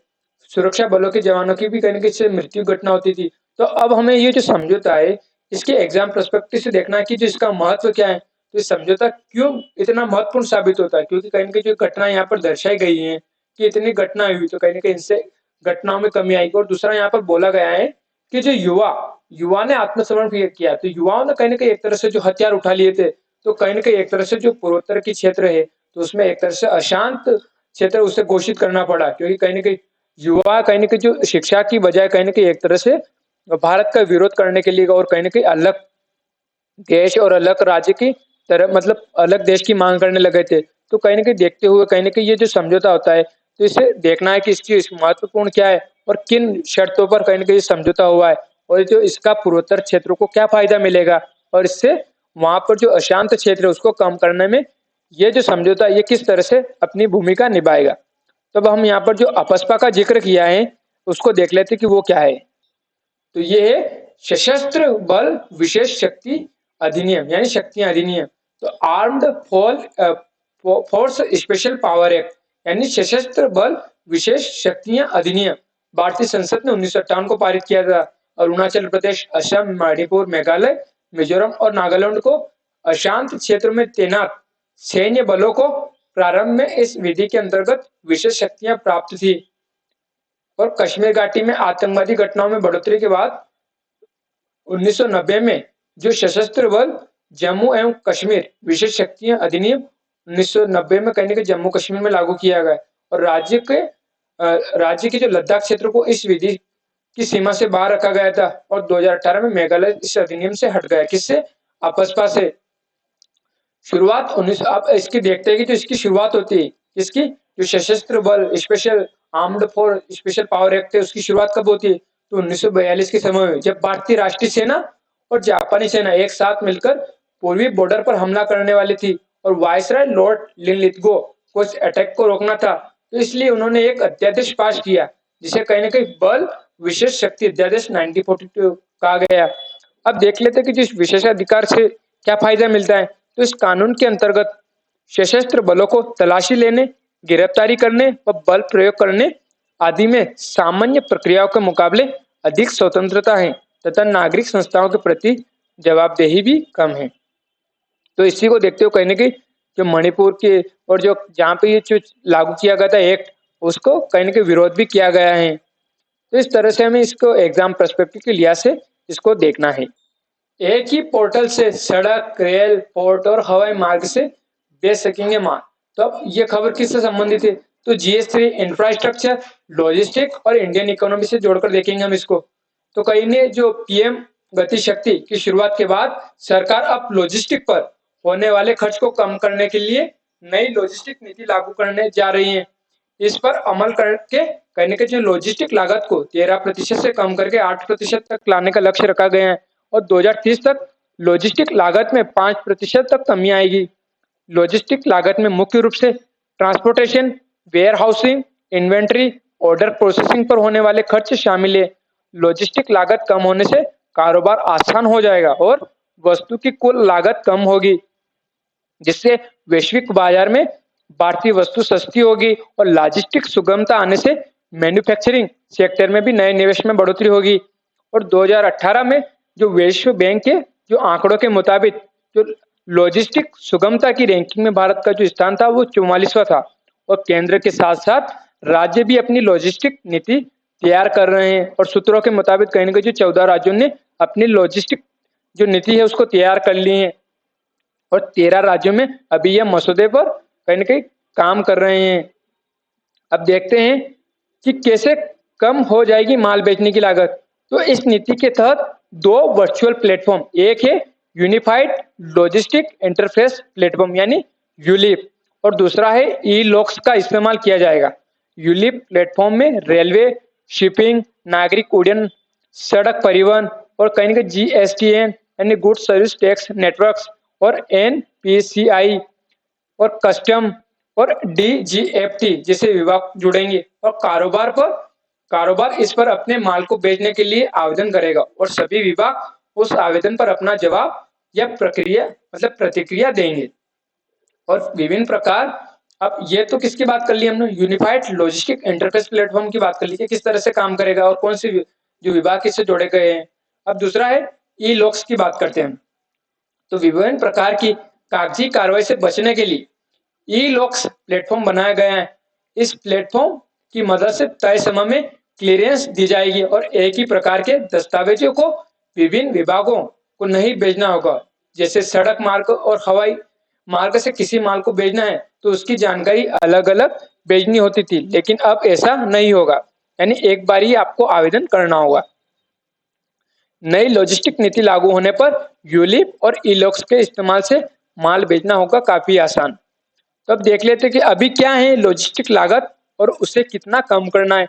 सुरक्षा बलों के जवानों की भी कहीं न कहीं इससे मृत्यु घटना होती थी। तो अब हमें ये जो समझौता है, इसके एग्ज़ाम पर्सपेक्टिव से देखना है कि जो इसका महत्व क्या है? तो ये समझौता क्यों इतना महत्वपूर्ण साबित होता है? क्योंकि कहीं न कहीं जो घटना यहाँ पर दर्शाई गई है कि इतनी घटनाएँ हुई, तो कहीं न कहीं इनसे घटनाओं में कमी आएगी और दूसरा यहाँ पर बोला गया है कि जो युवा ने आत्मसमर्पण किया, तो युवाओं ने कहीं न कहीं एक तरह से जो हथियार उठा लिए थे, तो कहीं न कहीं एक तरह से जो पूर्वोत्तर की क्षेत्र है, तो उसमें एक तरह से अशांत क्षेत्र उसे घोषित करना पड़ा क्योंकि कहीं न कहीं युवा कहीं न कहीं जो शिक्षा की बजाय कहीं न कहीं एक तरह से भारत का विरोध करने के लिए और कहीं न कहीं अलग देश और अलग राज्य की तरह मतलब अलग देश की मांग करने लगे थे। तो कहीं न कहीं देखते हुए कहीं न कहीं ये जो समझौता होता है, तो इसे देखना है कि इसकी इस महत्वपूर्ण क्या है और किन शर्तों पर कहीं न कहीं समझौता हुआ है और जो इसका पूर्वोत्तर क्षेत्रों को क्या फ़ायदा मिलेगा और इससे वहाँ पर जो अशांत क्षेत्र है उसको कम करने में ये जो समझौता है ये किस तरह से अपनी भूमिका निभाएगा। तब हम यहाँ पर जो अपस्पा का ज़िक्र किया है, उसको देख लेते हैं कि वो क्या है। तो ये है सशस्त्र बल विशेष शक्ति अधिनियम यानी शक्तियां अधिनियम। तो armed force special power act यानी सशस्त्र बल विशेष शक्तियां अधिनियम भारतीय संसद ने 1958 को पारित किया था। अरुणाचल प्रदेश, असम, मणिपुर, मेघालय, मिजोरम और नागालैंड को अशांत क्षेत्र में तैनात सैन्य बलों को प्रारंभ में इस विधि के अंतर्गत विशेष शक्तियां प्राप्त थी और कश्मीर घाटी में आतंकवादी घटनाओं में बढ़ोतरी के बाद 1990 में जो सशस्त्र बल जम्मू एवं कश्मीर विशेष शक्तियां अधिनियम 1990 में कहीं न कहीं जम्मू कश्मीर में लागू किया गया और राज्य के जो लद्दाख क्षेत्र को इस विधि की सीमा से बाहर रखा गया था और 2018 में मेघालय इस अधिनियम से हट गया। किससे? आपसपा से। शुरुआत 19 आप इसकी देखते हैं कि जो इसकी शुरुआत होती है, इसकी जो सशस्त्र बल special armed force special power act है उसकी शुरुआत कब होती है? तो 1942 के समय में जब भारतीय राष्ट्रीय सेना और जापानी सेना एक साथ मिलकर पूर्वी बॉर्डर पर हमला करने वाली थी और वायसराय लॉर्ड लिनलिथगो को इस अटैक को रोकना था। तो इसलिए उन्होंने एक अध्यादेश पास किया जिसे कहीं न कहीं बल विशेष शक्ति अध्यादेश 1942 कहा गया। अब देख लेते हैं कि जिस विशेषाधिकार से क्या फायदा मिलता है। तो इस कानून के अंतर्गत सशस्त्र बलों को तलाशी लेने, गिरफ्तारी करने व बल प्रयोग करने आदि में सामान्य प्रक्रियाओं के मुकाबले अधिक स्वतंत्रता है तथा नागरिक संस्थाओं के प्रति जवाबदेही भी कम है। तो इसी को देखते हुए कहीं न कहीं जो मणिपुर के और जो जहाँ पे ये जो लागू किया गया था एक्ट, उसको कहीं न कहीं विरोध भी किया गया है। तो इस तरह से हमें इसको एग्जाम पर्सपेक्टिव के लिहाज से इसको देखना है। एक ही पोर्टल से सड़क, रेल, पोर्ट और हवाई मार्ग से बेच सकेंगे माल। तो अब ये खबर किससे संबंधित है? तो जीएस3 इंफ्रास्ट्रक्चर, लॉजिस्टिक और इंडियन इकोनॉमी से जोड़कर देखेंगे हम इसको। तो कहीं ने जो पीएम गति शक्ति की शुरुआत के बाद सरकार अब लॉजिस्टिक पर होने वाले खर्च को कम करने के लिए नई लॉजिस्टिक नीति लागू करने जा रही है। इस पर अमल करके कहने के जो लॉजिस्टिक लागत को 13% से कम करके 8% तक लाने का लक्ष्य रखा गया है और 2030 तक लॉजिस्टिक लागत में 5% तक कमी आएगी। लॉजिस्टिक लागत में मुख्य रूप से transportation, warehousing, inventory, order processing पर होने वाले खर्च शामिल है। लॉजिस्टिक लागत कम होने से कारोबार आसान हो जाएगा और वस्तु की कुल लागत कम होगी, जिससे वैश्विक बाजार में भारतीय वस्तु सस्ती होगी और लॉजिस्टिक सुगमता आने से मैन्युफैक्चरिंग सेक्टर में भी नए निवेश में बढ़ोतरी होगी। और 2018 में जो विश्व बैंक के जो आंकड़ों के मुताबिक जो लॉजिस्टिक सुगमता की रैंकिंग में भारत का जो स्थान था वो 44वां था और केंद्र के साथ साथ राज्य भी अपनी लॉजिस्टिक नीति तैयार कर रहे हैं और सूत्रों के मुताबिक कहीं न कहीं जो 14 राज्यों ने अपनी लॉजिस्टिक जो नीति है उसको तैयार कर ली है और 13 राज्यों में अभी यह मसौदे पर कहीं न कहीं काम कर रहे हैं। अब देखते हैं कि कैसे कम हो जाएगी माल बेचने की लागत। तो इस नीति के तहत 2 वर्चुअल प्लेटफॉर्म, एक है यूनिफाइड लॉजिस्टिक इंटरफेस प्लेटफॉर्म यानी यूलिप और दूसरा है ई लॉक्स का इस्तेमाल किया जाएगा। यूलिप प्लेटफॉर्म में रेलवे, शिपिंग, नागरिक उड्डयन, सड़क परिवहन और कहीं न कहीं जीएसटीएन यानी गुड्स सर्विस टैक्स नेटवर्क्स और एनपीसीआई और कस्टम और डीजीएफटी जैसे विभाग जुड़ेंगे और कारोबार इस पर अपने माल को बेचने के लिए आवेदन करेगा और सभी विभाग उस आवेदन पर अपना जवाब या प्रक्रिया प्रतिक्रिया देंगे। और विभिन्न प्रकार, अब ये तो किसकी बात कर ली हमने, यूनिफाइड लॉजिस्टिक इंटरफेस प्लेटफॉर्म की बात कर ली कि किस तरह से काम करेगा और कौन से जो विभाग इससे जोड़े गए हैं। अब दूसरा है ई लॉक्स की बात करते हैं। तो विभिन्न प्रकार की कागजी कार्रवाई से बचने के लिए ई लॉक्स प्लेटफॉर्म बनाया गया है। इस प्लेटफॉर्म की मदद से तय समय में क्लियरेंस दी जाएगी और एक ही प्रकार के दस्तावेजों को विभिन्न विभागों को नहीं भेजना होगा। जैसे सड़क मार्ग और हवाई मार्ग से किसी माल को भेजना है तो उसकी जानकारी अलग अलग भेजनी होती थी, लेकिन अब ऐसा नहीं होगा, यानी एक बार ही आपको आवेदन करना होगा। नई लॉजिस्टिक नीति लागू होने पर यूलिप और इलॉक्स के इस्तेमाल से माल भेजना होगा काफी आसान। तो अब देख लेते हैं कि अभी क्या है लॉजिस्टिक लागत और उसे कितना कम करना है।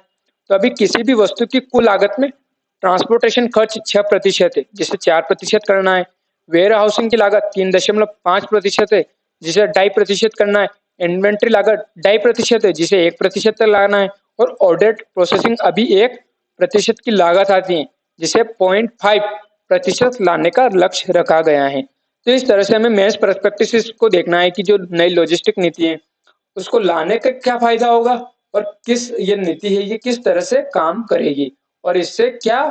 तो अभी किसी भी वस्तु की कुल लागत में ट्रांसपोर्टेशन खर्च 6% है, जिसे 4% करना है। वेयर हाउसिंग की लागत 3.5% है, जिसे 2.5% करना है। इन्वेंट्री लागत 2.5% है, जिसे 1% तक लाना है। और ऑर्डर प्रोसेसिंग अभी 1% की लागत आती है, जिसे 0.5% लाने का लक्ष्य रखा गया है। तो इस तरह से हमें मेंस पर्सपेक्टिव से इसको देखना है कि जो नई लॉजिस्टिक नीति है उसको लाने का क्या फायदा होगा और किस ये नीति है ये किस तरह से काम करेगी और इससे क्या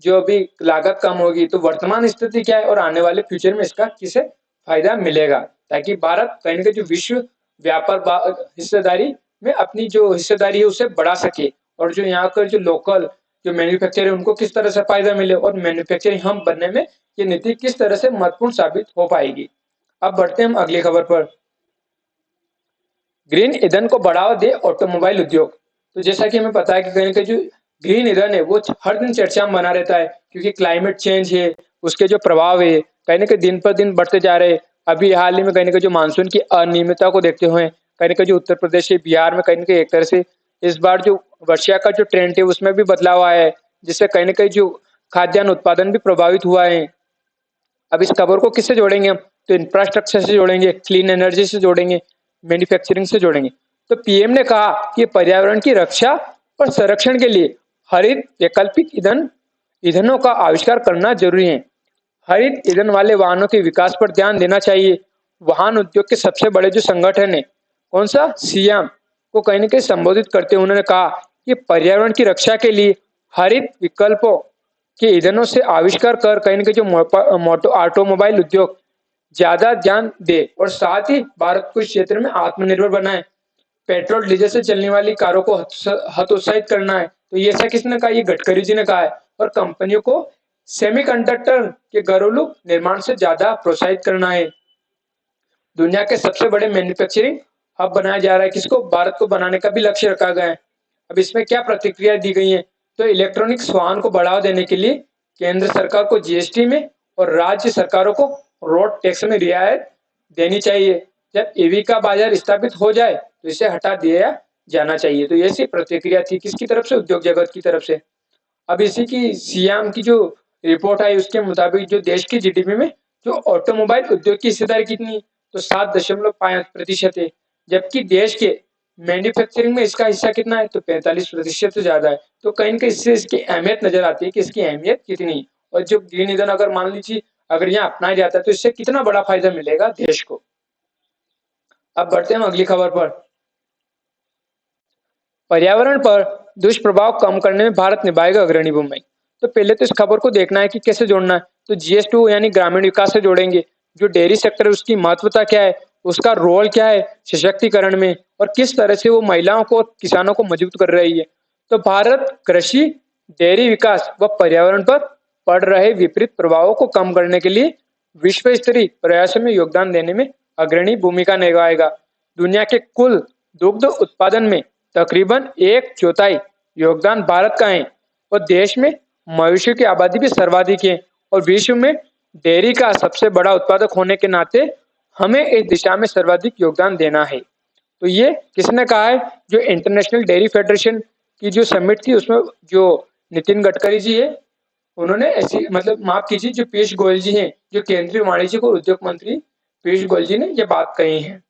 जो भी लागत कम होगी, तो वर्तमान स्थिति क्या है और आने वाले फ्यूचर में इसका किसे फायदा मिलेगा, ताकि भारत कहीं ना कहीं जो विश्व व्यापार हिस्सेदारी में अपनी जो हिस्सेदारी है उसे बढ़ा सके और जो यहाँ कर जो लोकल जो मैन्युफैक्चर है उनको किस तरह से फायदा मिले और मैन्युफैक्चरिंग हम बनने में ये नीति किस तरह से महत्वपूर्ण साबित हो पाएगी। अब बढ़ते हैं हम अगली खबर पर। ग्रीन ईंधन को बढ़ावा दे ऑटोमोबाइल उद्योग। तो जैसा कि हमें पता है कि कहीं ना कहीं जो ग्रीन ईंधन है वो हर दिन चर्चा में बना रहता है, क्योंकि क्लाइमेट चेंज है उसके जो प्रभाव है कहीं ना कहीं दिन पर दिन बढ़ते जा रहे हैं। अभी हाल ही में कहीं ना कहीं जो मानसून की अनियमितता को देखते हुए कहीं ना कहीं जो उत्तर प्रदेश है बिहार में कहीं ना कहीं एक तरह से इस बार जो वर्षा का जो ट्रेंड है उसमें भी बदलाव आया है, जिससे कहीं ना कहीं जो खाद्यान्न उत्पादन भी प्रभावित हुआ है। अब इस खबर को किससे जोड़ेंगे हम, तो इंफ्रास्ट्रक्चर से जोड़ेंगे, क्लीन एनर्जी से जोड़ेंगे, मैन्युफैक्चरिंग से जोड़ेंगे। तो पीएम ने कहा कि पर्यावरण की रक्षा और संरक्षण के लिए हरित वैकल्पिक ईंधनों का आविष्कार करना जरूरी है। हरित ईंधन वाले वाहनों के विकास पर ध्यान देना चाहिए। वाहन उद्योग के सबसे बड़े जो संगठन है कौन सा, सियाम को कहीं ना कहीं संबोधित करते हुए उन्होंने कहा कि पर्यावरण की रक्षा के लिए हरित विकल्पों के ईंधनों से आविष्कार कर कहीं ना कहीं जो ऑटोमोबाइल उद्योग ज्यादा ध्यान दे और साथ ही भारत को इस क्षेत्र में आत्मनिर्भर बनाए। पेट्रोल डीजल से चलने वाली कारों को हतोत्साहित करना है। तो ये ऐसा किसने कहा, ये गडकरी जी ने कहा है। और कंपनियों को सेमीकंडक्टर के घरेलू निर्माण से ज्यादा प्रोत्साहित करना है। दुनिया के सबसे बड़े मैन्युफैक्चरिंग हब बनाया जा रहा है, किसको, भारत को बनाने का भी लक्ष्य रखा गया है। अब इसमें क्या प्रतिक्रिया दी गई है, तो इलेक्ट्रॉनिक्स वाहन को बढ़ावा देने के लिए केंद्र सरकार को जीएसटी में और राज्य सरकारों को रोड टैक्स में रियायत देनी चाहिए। जब ईवी का बाजार स्थापित हो जाए तो इसे हटा दिया जाना चाहिए। तो ऐसी प्रतिक्रिया थी किसकी तरफ से, उद्योग जगत की तरफ से। अब इसी की सियाम की जो रिपोर्ट आई उसके मुताबिक जो देश की जीडीपी में जो ऑटोमोबाइल उद्योग की हिस्सेदारी कितनी, तो 7.5% है, जबकि देश के मैन्युफैक्चरिंग में इसका हिस्सा कितना है, तो 45% से ज्यादा है। तो कहीं ना कहीं इससे इसकी अहमियत नजर आती है कि इसकी अहमियत कितनी है। और जो ग्रीन ईंधन अगर मान लीजिए अगर यहाँ अपनाया जाता है तो इससे कितना बड़ा फायदा मिलेगा देश को। अब बढ़ते हैं हम अगली खबर पर। पर्यावरण पर दुष्प्रभाव कम करने में भारत निभाएगा अग्रणी भूमिका। तो पहले तो इस खबर को देखना है कि कैसे जोड़ना है। तो जीएस2 यानी ग्रामीण विकास से जोड़ेंगे। जो डेयरी सेक्टर है उसकी महत्वता क्या है, उसका रोल क्या है सशक्तिकरण में और किस तरह से वो महिलाओं को और किसानों को मजबूत कर रही है। तो भारत कृषि, डेयरी विकास व पर्यावरण पर पड़ रहे विपरीत प्रभावों को कम करने के लिए विश्व स्तरीय प्रयासों में योगदान देने में अग्रणी भूमिका निभाएगा। दुनिया के कुल दुग्ध उत्पादन में तकरीबन 1/4 योगदान भारत का है और देश में मवेशियों की आबादी भी सर्वाधिक है और विश्व में डेयरी का सबसे बड़ा उत्पादक होने के नाते हमें इस दिशा में सर्वाधिक योगदान देना है। तो ये किसने कहा है, जो इंटरनेशनल डेयरी फेडरेशन की जो समिट थी उसमें जो नितिन गडकरी जी है उन्होंने ऐसी माफ कीजिए जो पीयूष गोयल जी हैं, जो केंद्रीय वाणिज्य और उद्योग मंत्री पीयूष गोयल जी ने ये बात कही है।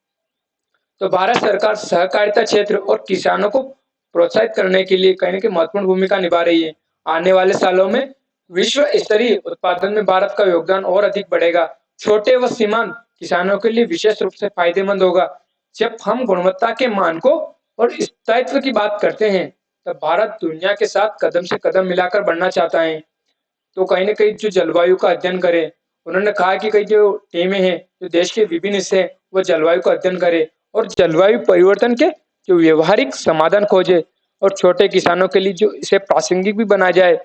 तो भारत सरकार सहकारिता क्षेत्र और किसानों को प्रोत्साहित करने के लिए कहीं न कहीं महत्वपूर्ण भूमिका निभा रही है। आने वाले सालों में विश्व स्तरीय उत्पादन में भारत का योगदान और अधिक बढ़ेगा। छोटे व सीमांत किसानों के लिए विशेष रूप से फायदेमंद होगा। जब हम गुणवत्ता के मानकों और स्थायित्व की बात करते हैं, तब भारत दुनिया के साथ कदम से कदम मिलाकर बढ़ना चाहता है। तो कहीं न कहीं जो जलवायु का अध्ययन करें, उन्होंने कहा कि कई जो टीमें हैं, जो देश के विभिन्न हिस्से हैं, वो जलवायु का अध्ययन करें और जलवायु परिवर्तन के जो व्यावहारिक समाधान खोजे और छोटे किसानों के लिए जो इसे प्रासंगिक भी बनाया जाए।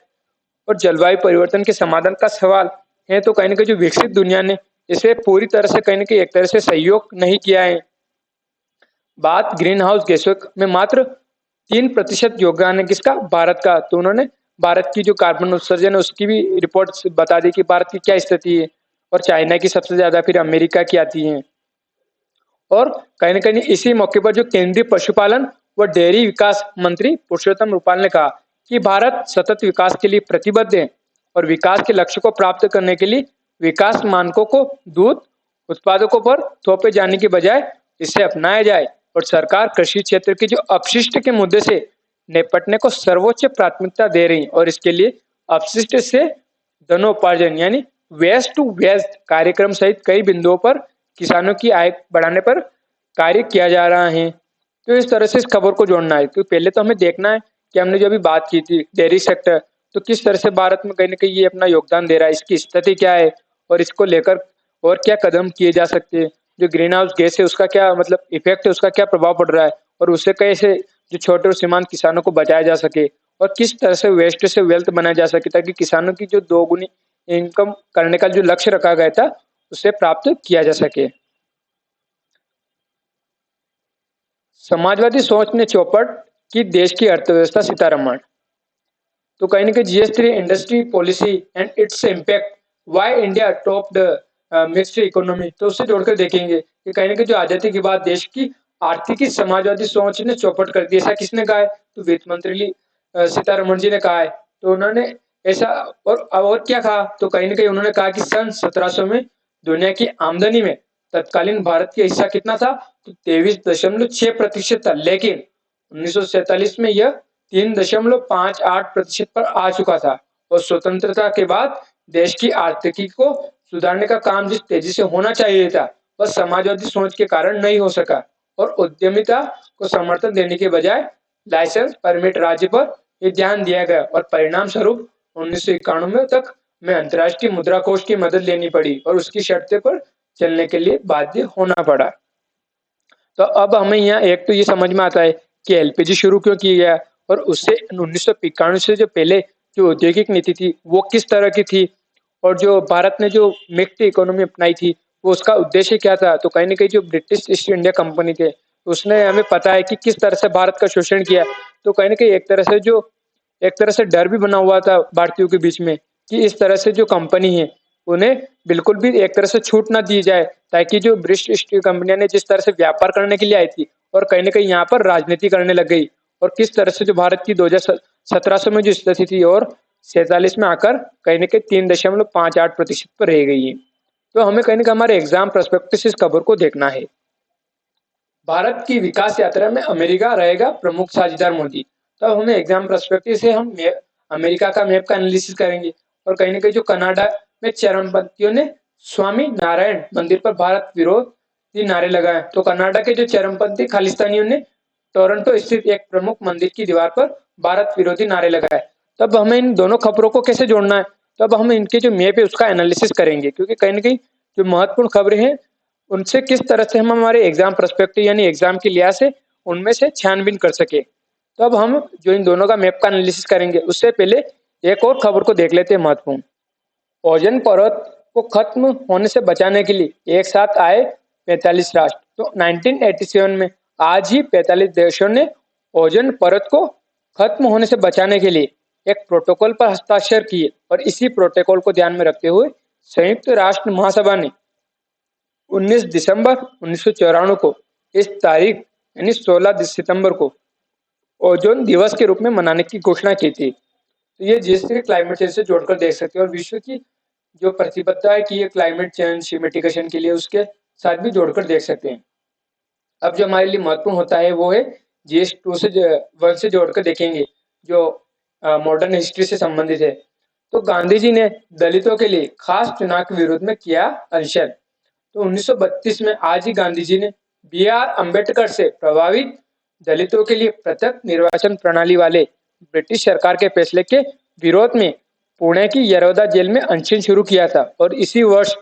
और जलवायु परिवर्तन के समाधान का सवाल है, तो कहीं न कहीं जो विकसित दुनिया ने इसे पूरी तरह से कहीं न कहीं एक तरह से सहयोग नहीं किया है। बात ग्रीन हाउस गैसों में मात्र 3% योगदान है किसका? भारत का। तो उन्होंने भारत की जो कार्बन उत्सर्जन है उसकी भी रिपोर्ट बता दी कि भारत की क्या स्थिति है और चाइना की सबसे ज्यादा, फिर अमेरिका की आती है। और कहीं न कहीं इसी मौके पर जो केंद्रीय पशुपालन व डेयरी विकास मंत्री पुरुषोत्तम रूपाल ने कहा कि भारत सतत विकास के लिए प्रतिबद्ध है और विकास के लक्ष्य को प्राप्त करने के लिए विकास मानकों को दूध उत्पादकों पर थोपे जाने के बजाय इसे अपनाया जाए और सरकार कृषि क्षेत्र के जो अपशिष्ट के मुद्दे से निपटने को सर्वोच्च प्राथमिकता दे रही और इसके लिए अपशिष्ट से धनोपार्जन यानी वेस्ट टू वेल्थ कार्यक्रम सहित कई बिंदुओं पर किसानों की आय बढ़ाने पर कार्य किया जा रहा है। तो इस तरह से इस खबर को जोड़ना है। तो पहले तो हमें देखना है कि हमने जो अभी बात की थी डेयरी सेक्टर, तो किस तरह से भारत में कहीं न कहीं ये अपना योगदान दे रहा है, इसकी स्थिति क्या है और इसको लेकर और क्या कदम किए जा सकते हैं। जो ग्रीन हाउस गैस है उसका क्या मतलब इफेक्ट है, उसका क्या प्रभाव पड़ रहा है और उससे कैसे जो छोटे और सीमांत किसानों को बचाया जा सके और किस तरह से वेस्ट से वेल्थ बनाया जा सके, ताकि किसानों की जो दोगुनी इनकम करने का जो लक्ष्य रखा गया था उसे प्राप्त किया जा सके। समाजवादी सोच ने चौपट की देश की अर्थव्यवस्था, सीतारमण। तो कहीं न कहीं जीएस3 industry policy and its impact, why India topped mixed economy. तो उससे जोड़कर देखेंगे कि कहीं न कहीं जो आजादी के बाद देश की आर्थिक समाजवादी सोच ने चौपट कर दी। ऐसा किसने कहा है? तो वित्त मंत्री सीतारमण जी ने कहा है। तो उन्होंने ऐसा और क्या कहा? तो कहीं न कहीं उन्होंने कहा कि सन 1700 में दुनिया की आमदनी में तत्कालीन भारत का हिस्सा कितना था? तो 23.6% था, लेकिन 1947 में यह 3.58% पर आ चुका था और स्वतंत्रता के बाद देश की आर्थिकी को सुधारने का काम जिस तेजी से होना चाहिए था, वह समाजवादी सोच के कारण नहीं हो सका और उद्यमिता को समर्थन देने के बजाय लाइसेंस परमिट राज्य पर ये ध्यान दिया गया और परिणाम स्वरूप 1991 तक में अंतर्राष्ट्रीय मुद्रा कोष की मदद लेनी पड़ी और उसकी शर्तें पर चलने के लिए बाध्य होना पड़ा। तो अब हमें यहाँ एक तो ये समझ में आता है कि एलपीजी शुरू क्यों किया गया और उससे 1991 से जो पहले जो औद्योगिक नीति थी वो किस तरह की थी और जो भारत ने जो मिक्स्ड इकोनॉमी अपनाई थी वो उसका उद्देश्य क्या था। तो कहीं ना कहीं जो ब्रिटिश ईस्ट इंडिया कंपनी थे उसने हमें पता है कि किस तरह से भारत का शोषण किया। तो कहीं ना कहीं एक तरह से डर भी बना हुआ था भारतीयों के बीच में कि इस तरह से जो कंपनी है उन्हें बिल्कुल भी एक तरह से छूट ना दी जाए, ताकि जो ब्रिटिश ईस्ट इंडिया कंपनियां ने जिस तरह से व्यापार करने के लिए आई थी और कहीं ना कहीं यहाँ पर राजनीति करने लग गई और किस तरह से जो भारत की 2017 में जो स्थिति थी और 47 में आकर कहीं ना कहीं 3.58% पर रह गई है। तो हमें कहीं ना कहीं हमारे एग्जाम पर्सपेक्टिव से इस खबर को देखना है। भारत की विकास यात्रा में अमेरिका रहेगा प्रमुख साझेदार मोदी। तो हमें एग्जाम पर्सपेक्टिव से हम अमेरिका का मैप का एनालिसिस करेंगे और कहीं ना कहीं जो कनाडा में चरमपंथियों ने स्वामी नारायण मंदिर पर भारत विरोधी नारे लगाए, तो कनाडा के जो चरमपंथी खालिस्तानियों ने टोरंटो स्थित एक प्रमुख मंदिर की दीवार पर भारत विरोधी नारे लगाए। तब हमें इन दोनों खबरों को कैसे जोड़ना है, तब हम इनके जो मैप है उसका एनालिसिस करेंगे, क्योंकि कहीं ना कहीं जो महत्वपूर्ण खबरें हैं उनसे किस तरह से हम हमारे एग्जाम पर्सपेक्टिव यानी एग्जाम के लिहाज से उनमें से छानबीन कर सके। तो अब हम जो इन दोनों का मैप का एनालिसिस करेंगे उससे पहले एक और खबर को देख लेते हैं महत्वपूर्ण। ओजोन परत को खत्म होने से बचाने के लिए एक साथ आए 45 राष्ट्र। तो 1987 में आज ही 45 देशों ने ओजोन परत को खत्म होने से बचाने के लिए एक प्रोटोकॉल पर हस्ताक्षर किए और इसी प्रोटोकॉल को ध्यान में रखते हुए संयुक्त राष्ट्र महासभा ने 19 दिसंबर 1994 को इस तारीख यानी 16 सितंबर को ओजोन दिवस के रूप में मनाने की घोषणा की थी। तो ये जिस क्लाइमेट चेंज से जोड़कर देख सकते हैं और विश्व की जो प्रतिबद्धता है कि ये क्लाइमेट चेंज मिटिगेशन के लिए उसके साथ भी जोड़कर देख सकते हैं। अब जो हमारे लिए महत्वपूर्ण होता है वो है GS2 से 1 से जोड़कर देखेंगे जो मॉडर्न हिस्ट्री से संबंधित है। तो गांधी जी ने दलितों के लिए खास चुनाव के विरोध में किया अनशन। तो 1932 में आज ही गांधी जी ने BR अम्बेडकर से प्रभावित दलितों के लिए पृथक निर्वाचन प्रणाली वाले ब्रिटिश सरकार के फैसले के विरोध में पुणे की यरौदा जेल में अनशन शुरू किया था और इसी वर्ष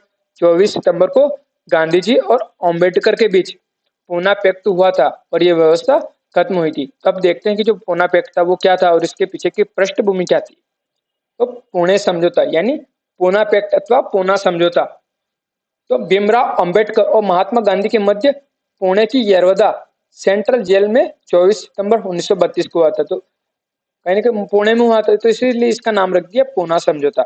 24 सितंबर को गांधी जी और अम्बेडकर के बीच पूना पैक्ट हुआ था और ये व्यवस्था खत्म हुई थी। अब देखते हैं कि जो पूना पैक्ट था वो क्या था और इसके पीछे की पृष्ठभूमि क्या थी। तो पुणे समझौता यानी पूना पैक्ट अथवा पूना समझौता तो भीमराव अंबेडकर और महात्मा गांधी के मध्य पुणे की यरवदा सेंट्रल जेल में 24 सितंबर 1932 को हुआ था। तो कहीं ना कहीं पुणे में हुआ था तो इसीलिए इसका नाम रख दिया पूना समझौता।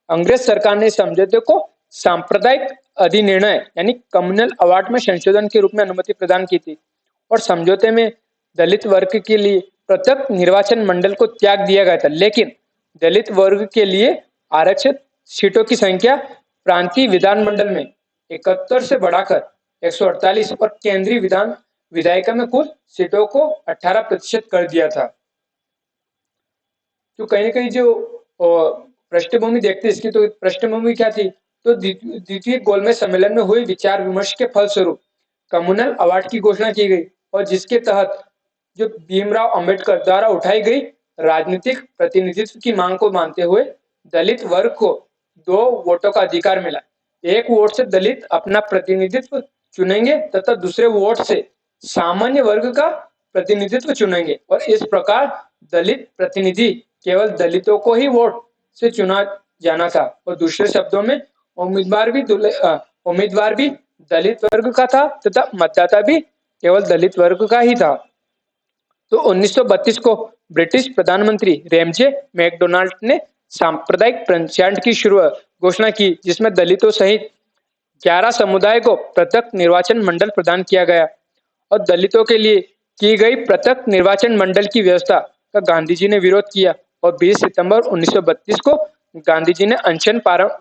अंग्रेज सरकार ने इस समझौते को सांप्रदायिक अधिनिर्णय यानी कम्युनल अवार्ड में संशोधन के रूप में अनुमति प्रदान की थी और समझौते में दलित वर्ग के लिए पृथक निर्वाचन मंडल को त्याग दिया गया था, लेकिन दलित वर्ग के लिए आरक्षित सीटों की संख्या प्रांतीय विधानमंडल में 71 से बढ़ाकर 148 और केंद्रीय विधायिका में कुल सीटों को 18% कर दिया था। तो कहीं ना कहीं जो पृष्ठभूमि देखते इसकी, तो पृष्ठभूमि क्या थी, तो द्वितीय गोलमेज सम्मेलन में हुए विचार विमर्श के फलस्वरूप कम्युनल अवार्ड की घोषणा की गई और जिसके तहत जो भीमराव अंबेडकर द्वारा उठाई गई राजनीतिक प्रतिनिधित्व की मांग को मानते हुए दलित वर्ग को 2 वोटों का अधिकार मिला। एक वोट से दलित अपना प्रतिनिधित्व चुनेंगे तथा दूसरे वोट से सामान्य वर्ग का प्रतिनिधित्व चुनेंगे और इस प्रकार दलित प्रतिनिधि केवल दलितों को ही वोट से चुना जाना था और दूसरे शब्दों में उम्मीदवार भी दलित वर्ग का था तथा मतदाता भी केवल दलित वर्ग का ही था। तो 1932 को ब्रिटिश प्रधानमंत्री रैमजे मैकडोनाल्ड ने सांप्रदायिक पंचायत की घोषणा की जिसमें दलितों सहित 11 समुदाय को पृथक निर्वाचन मंडल प्रदान किया गया और दलितों के लिए की गई पृथक निर्वाचन मंडल की व्यवस्था का गांधी जी ने विरोध किया और 20 सितंबर 1932 को गांधी जी ने अनशन प्रारंभ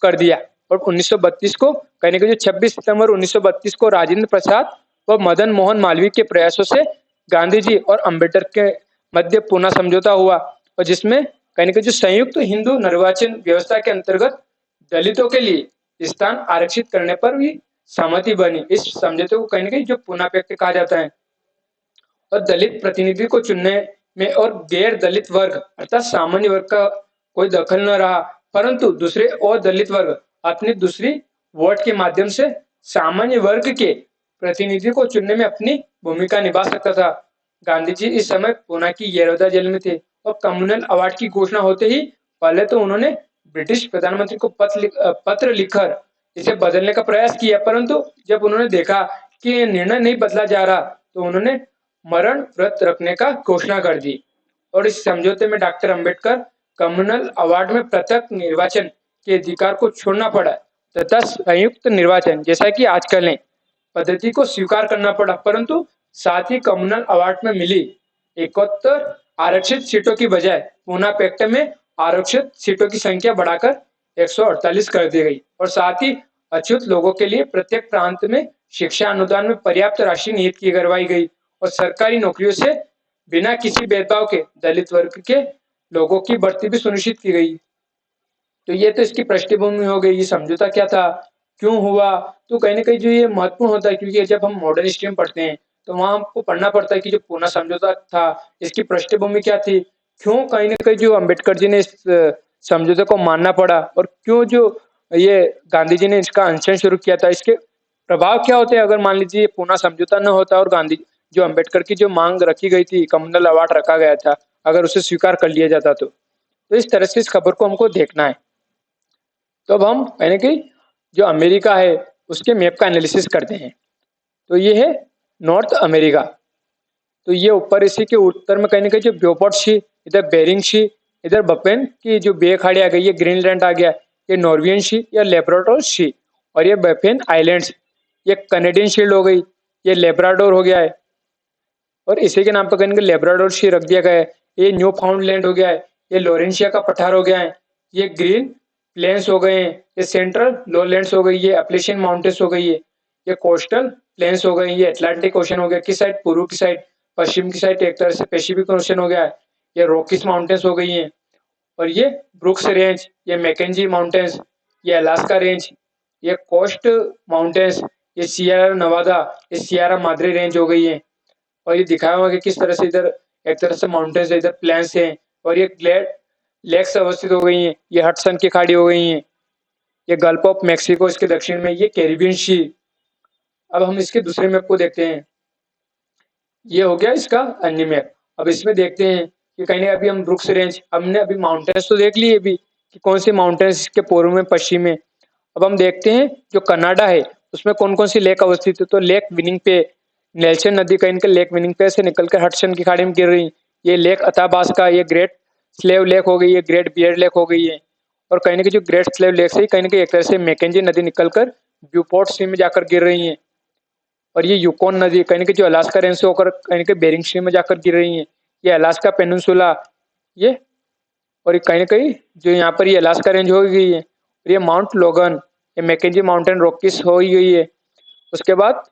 कर दिया और 1932 को कहने के जो 26 सितंबर 1932 को राजेंद्र प्रसाद व मदन मोहन मालवीय के प्रयासों से गांधी जी और अम्बेडकर के मध्य पूना समझौता हुआ और जिसमें कहने के जो संयुक्त हिंदू निर्वाचन व्यवस्था के अंतर्गत दलितों के लिए स्थान आरक्षित करने पर भी सहमति बनी। इस समझौते को कहने के जो पूना पैक्ट कहा जाता है और दलित प्रतिनिधि को चुनने में और गैर दलित वर्ग अर्थात सामान्य वर्ग का कोई दखल न रहा, परंतु दूसरे और दलित वर्ग अपनी दूसरी वोट के माध्यम से सामान्य वर्ग के प्रतिनिधि को चुनने में अपनी भूमिका निभा सकता था। गांधी जी इस समय पुणे की यरौदा जेल में थे और कम्युनल अवार्ड की घोषणा होते ही पहले तो उन्होंने ब्रिटिश प्रधानमंत्री को पत्र लिखकर इसे बदलने का प्रयास किया, परंतु जब उन्होंने देखा कि ये निर्णय नहीं बदला जा रहा तो उन्होंने मरण व्रत रखने का घोषणा कर दी और इस समझौते में डॉक्टर अंबेडकर कम्युनल अवार्ड में पृथक निर्वाचन के अधिकार को छोड़ना पड़ा तथा संयुक्त निर्वाचन जैसा कि आजकल है पद्धति को स्वीकार करना पड़ा, परंतु साथ ही कम्युनल अवार्ड में मिली 71 आरक्षित सीटों की बजाय पूना पैक्ट में आरक्षित सीटों की संख्या बढ़ाकर 148 कर दी गई और साथ ही अछूत लोगों के लिए प्रत्येक प्रांत में शिक्षा अनुदान में पर्याप्त राशि निहित की करवाई गई और सरकारी नौकरियों से बिना किसी भेदभाव के दलित वर्ग के लोगों की भर्ती भी सुनिश्चित की गई। तो ये तो इसकी पृष्ठभूमि हो गई। ये समझौता क्या था, क्यों हुआ, तो कहीं ना कहीं जो ये महत्वपूर्ण होता है क्योंकि जब हम मॉडर्न हिस्ट्री में पढ़ते हैं तो वहां हमको पढ़ना पड़ता है कि जो पूना समझौता था इसकी पृष्ठभूमि क्या थी, क्यों कहीं ना कहीं जो अम्बेडकर जी ने इस समझौते को मानना पड़ा और क्यों जो ये गांधी जी ने इसका अनशन शुरू किया था, इसके प्रभाव क्या होते हैं अगर मान लीजिए पूना समझौता न होता और गांधी जो अम्बेडकर की जो मांग रखी गई थी, कम्युनल अवार्ड रखा गया था, अगर उसे स्वीकार कर लिया जाता तो इस तरह से इस खबर को हमको देखना है। तो अब हम यानी कि जो अमेरिका है उसके मैप का एनालिसिस करते हैं। तो ये है नॉर्थ अमेरिका। तो ये ऊपर इसी के उत्तर में कहीं ना कहीं जो ब्योपर्ट सी, इधर बेरिंग सी, इधर बपेन की जो बे खाड़ी आ गई, ये ग्रीनलैंड आ गया, ये नॉर्वियन सी या लेब्राडोर सी और ये बपेन आइलैंड्स, ये कनेडियन शील्ड हो गई, ये लेब्राडोर हो गया है और इसी के नाम पर कहीं लेब्राडोर सी रख दिया गया है। ये न्यू फाउंडलैंड हो गया है, ये लोरेंशिया का पठार हो गया है, ये ग्रीन प्लेन्स हो गए हैं, ये सेंट्रल लोलैंड्स हो गई, ये एप्लेशियन माउंटेन्स हो गई है, ये कोस्टल प्लेन्स हो गए, ये अटलांटिक ओशन हो गया किस साइड, पूर्व की साइड, पश्चिम की साइड एक तरह से पैसिफिक ओशन हो गया है, ये रॉकीज माउंटेन्स हो गई हैं, और ये ब्रुक्स रेंज, ये मैकेंजी माउंटेन्स, ये अलास्का रेंज, ये कोस्ट माउंटेन्स, ये सियरा नवादा, ये सियरा माद्रे रेंज हो गई है। और ये दिखाया हुआ कि किस तरह से इधर एक तरह से माउंटेन्स है, इधर प्लेन्स हैं, और ये ग्लेड लेक्स अवस्थित हो गई हैं, ये हडसन की खाड़ी हो गई हैं, ये गल्फ ऑफ मेक्सिको इसके दक्षिण में, ये कैरिबियन सी। अब हम इसके दूसरे मैप को देखते हैं। ये हो गया इसका अन्य मैप। अब इसमें देखते हैं कि कहीं अभी हम ब्रुक्स रेंज, हमने अभी माउंटेन्स तो देख लिए अभी कि कौन से माउंटेन्स इसके पूर्व में पश्चिम में। अब हम देखते हैं जो कनाडा है उसमें कौन कौन सी लेक अवस्थित है। तो लेक विनिंग पे, नेल्सन नदी कहीं के लेक विनिंग पे से निकलकर हडसन की खाड़ी में गिर रही, ये लेक अथाबास्का, ये ग्रेट स्लेव लेक हो गई, ये ग्रेट बियर लेक हो गई है। और कहीं ना कहीं जो ग्रेट स्लेव लेक से कहीं ना कहीं एक तरह से मैकेंजी नदी निकलकर ब्यूपोर्ट सी में जाकर गिर रही है। और ये यूकोन नदी कहीं ना कहीं जो अलास्का रेंज से होकर कहीं ना कहीं बेरिंग सी में जाकर गिर रही है, ये अलास्का पेनिनसुला, ये और ये कहीं ना कहीं जो यहाँ पर ये अलास्का रेंज हो गई है, और ये माउंट लोगन, ये मैकेंजी माउंटेन रॉकीज हो ही गई है। उसके बाद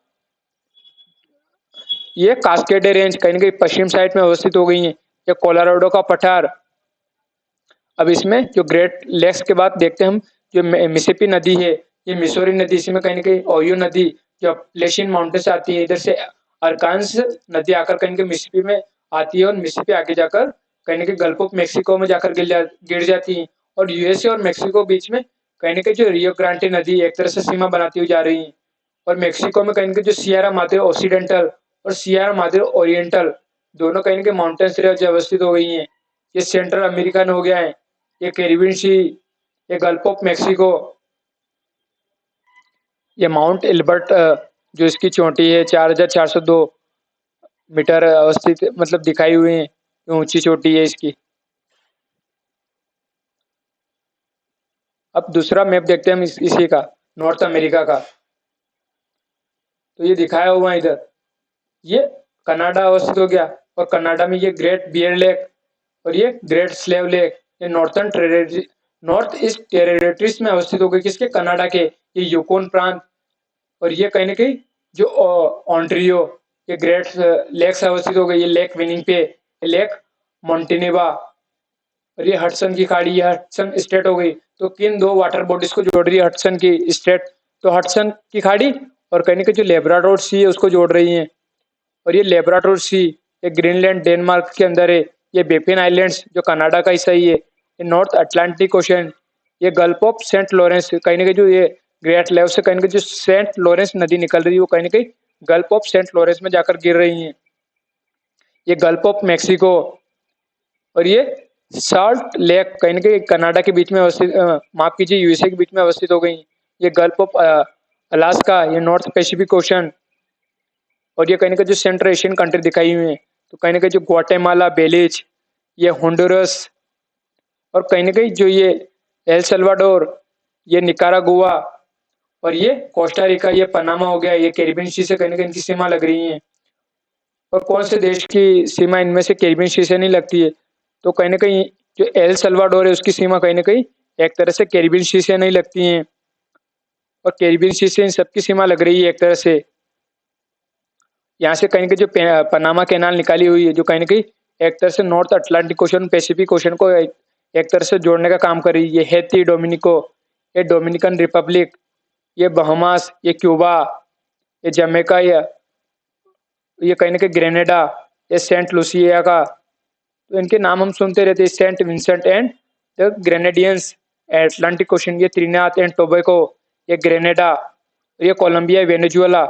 ये कास्केडे रेंज कहीं ना कहीं पश्चिम साइड में अवस्थित हो गई है, ये कोलोराडो का पठार। अब इसमें जो ग्रेट लेक्स के बाद देखते हैं हम जो मिसिसिपी नदी है, ये मिसौरी नदी, इसमें कहीं ना कहीं ओयो नदी जो प्लेशियन माउंटेन से आती है, इधर से अरकान्स नदी आकर कहीं के मिसिसिपी में आती है, और मिसिसिपी आगे जाकर कहीं ना कहीं गल्फ ऑफ मेक्सिको में जाकर गिर जाती है। और यूएसए और मेक्सिको बीच में कहीं ना कहीं जो रियो ग्रांटे नदी एक तरह से सीमा बनाती हुई जा रही है। और मेक्सिको में कहीं ना कहीं जो सियरा मादरे ओसिडेंटल और सियरा मादरे ओरिएंटल दोनों कहीं ना कहीं माउंटेन्स रेंज अवस्थित हो गई हैं। ये सेंट्रल अमेरिकन हो गया है, ये कैरिबियन सी, ये गल्फ ऑफ मेक्सिको, ये माउंट एल्बर्ट जो इसकी चोटी है 4402 मीटर अवस्थित मतलब दिखाई हुई है, ये ऊंची चोटी है इसकी। अब दूसरा मैप देखते हैं हम इसी का, नॉर्थ अमेरिका का। तो ये दिखाया हुआ है इधर, ये कनाडा अवस्थित हो गया, और कनाडा में ये ग्रेट बियर लेक और ये ग्रेट स्लेव लेक, ये नॉर्थ ईस्ट टेरिटरीज में अवस्थित हो गई, किसके, कनाडा के, ये यूकोन प्रांत। और ये कहीं ना कहीं जो ऑन्ट्रियो, ये ग्रेट लेक्स अवस्थित हो गई, ये लेक विनिंग पे, ये लेक मोन्टेनेवा, और ये हडसन की खाड़ी, ये हडसन स्टेट हो गई। तो किन दो वाटर बॉडीज को जोड़ रही है हडसन की स्टेट, तो हडसन की खाड़ी और कहीं ना कहीं जो लेब्राडोर सी है उसको जोड़ रही है। और ये लेब्राडोर सी, ये ग्रीनलैंड डेनमार्क के अंदर है, ये बेपिन आइलैंड्स जो कनाडा का हिस्सा ही है, ये नॉर्थ अटलांटिक ओशन, ये गल्फ ऑफ सेंट लॉरेंस, कहीं ना कहीं जो ये ग्रेट लेव से कहीं ना कहीं जो सेंट लॉरेंस नदी निकल रही है वो कहीं ना कहीं गल्फ ऑफ सेंट लॉरेंस में जाकर गिर रही है। ये गल्फ ऑफ मेक्सिको, और ये साल्ट लेक कहीं ना कहीं कनाडा के बीच में अवस्थित, माफ कीजिए यूएसए के बीच में अवस्थित हो गई। ये गल्फ ऑफ अलास्का, ये नॉर्थ पैसिफिक ओशन, और ये कहीं ना कहीं जो सेंट्रल एशियन कंट्री दिखाई हुई है, तो कहीं ना कहीं जो ग्वाटेमाला, बेलिज, ये होंडुरस, और कहीं ना कहीं जो ये एल सल्वाडोर, ये निकारागुआ, और ये कोस्टा रिका, ये पनामा हो गया, ये कैरिबियन सी से कहीं ना कहीं इनकी सीमा लग रही है। और कौन से देश की सीमा इनमें से कैरिबियन सी से नहीं लगती है, तो कहीं ना कहीं जो एल सल्वाडोर है उसकी सीमा कहीं ना कहीं एक तरह से कैरिबियन सी से नहीं लगती है, और कैरिबियन सी से इन सबकी सीमा लग रही है एक तरह से। यहाँ से कहीं ना कहीं जो पनामा कैनाल निकाली हुई है जो कहीं ना कहीं एक तरह से north Atlantic ocean Pacific ocean को एक तरह से जोड़ने का काम कर रही है। ये हैती डोमिनिको, ये डोमिनिकन रिपब्लिक, ये बहामास, ये क्यूबा, ये जमैका, ये कहीं ना कहीं ग्रेनेडा, ये सेंट लुसिया का, तो इनके नाम हम सुनते रहते हैं, Saint Vincent and the Grenadines, Atlantic Ocean, ये त्रिनाद एंड टोबैको, ये ग्रेनेडा, ये कोलंबिया, वेनेजुएला,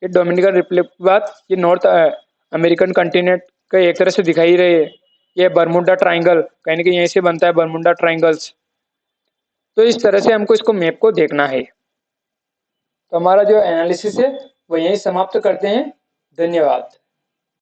ये डोमिनिकन रिपब्लिक के बाद ये नॉर्थ अमेरिकन कंटिनेंट का एक तरह से दिखाई रहे है। ये बरमुडा ट्राइंगल कहीं ना कहीं यहीं से बनता है, बरमुडा ट्राइंगल्स। तो इस तरह से हमको इसको मैप को देखना है। तो हमारा जो एनालिसिस है वो यहीं समाप्त करते हैं। धन्यवाद।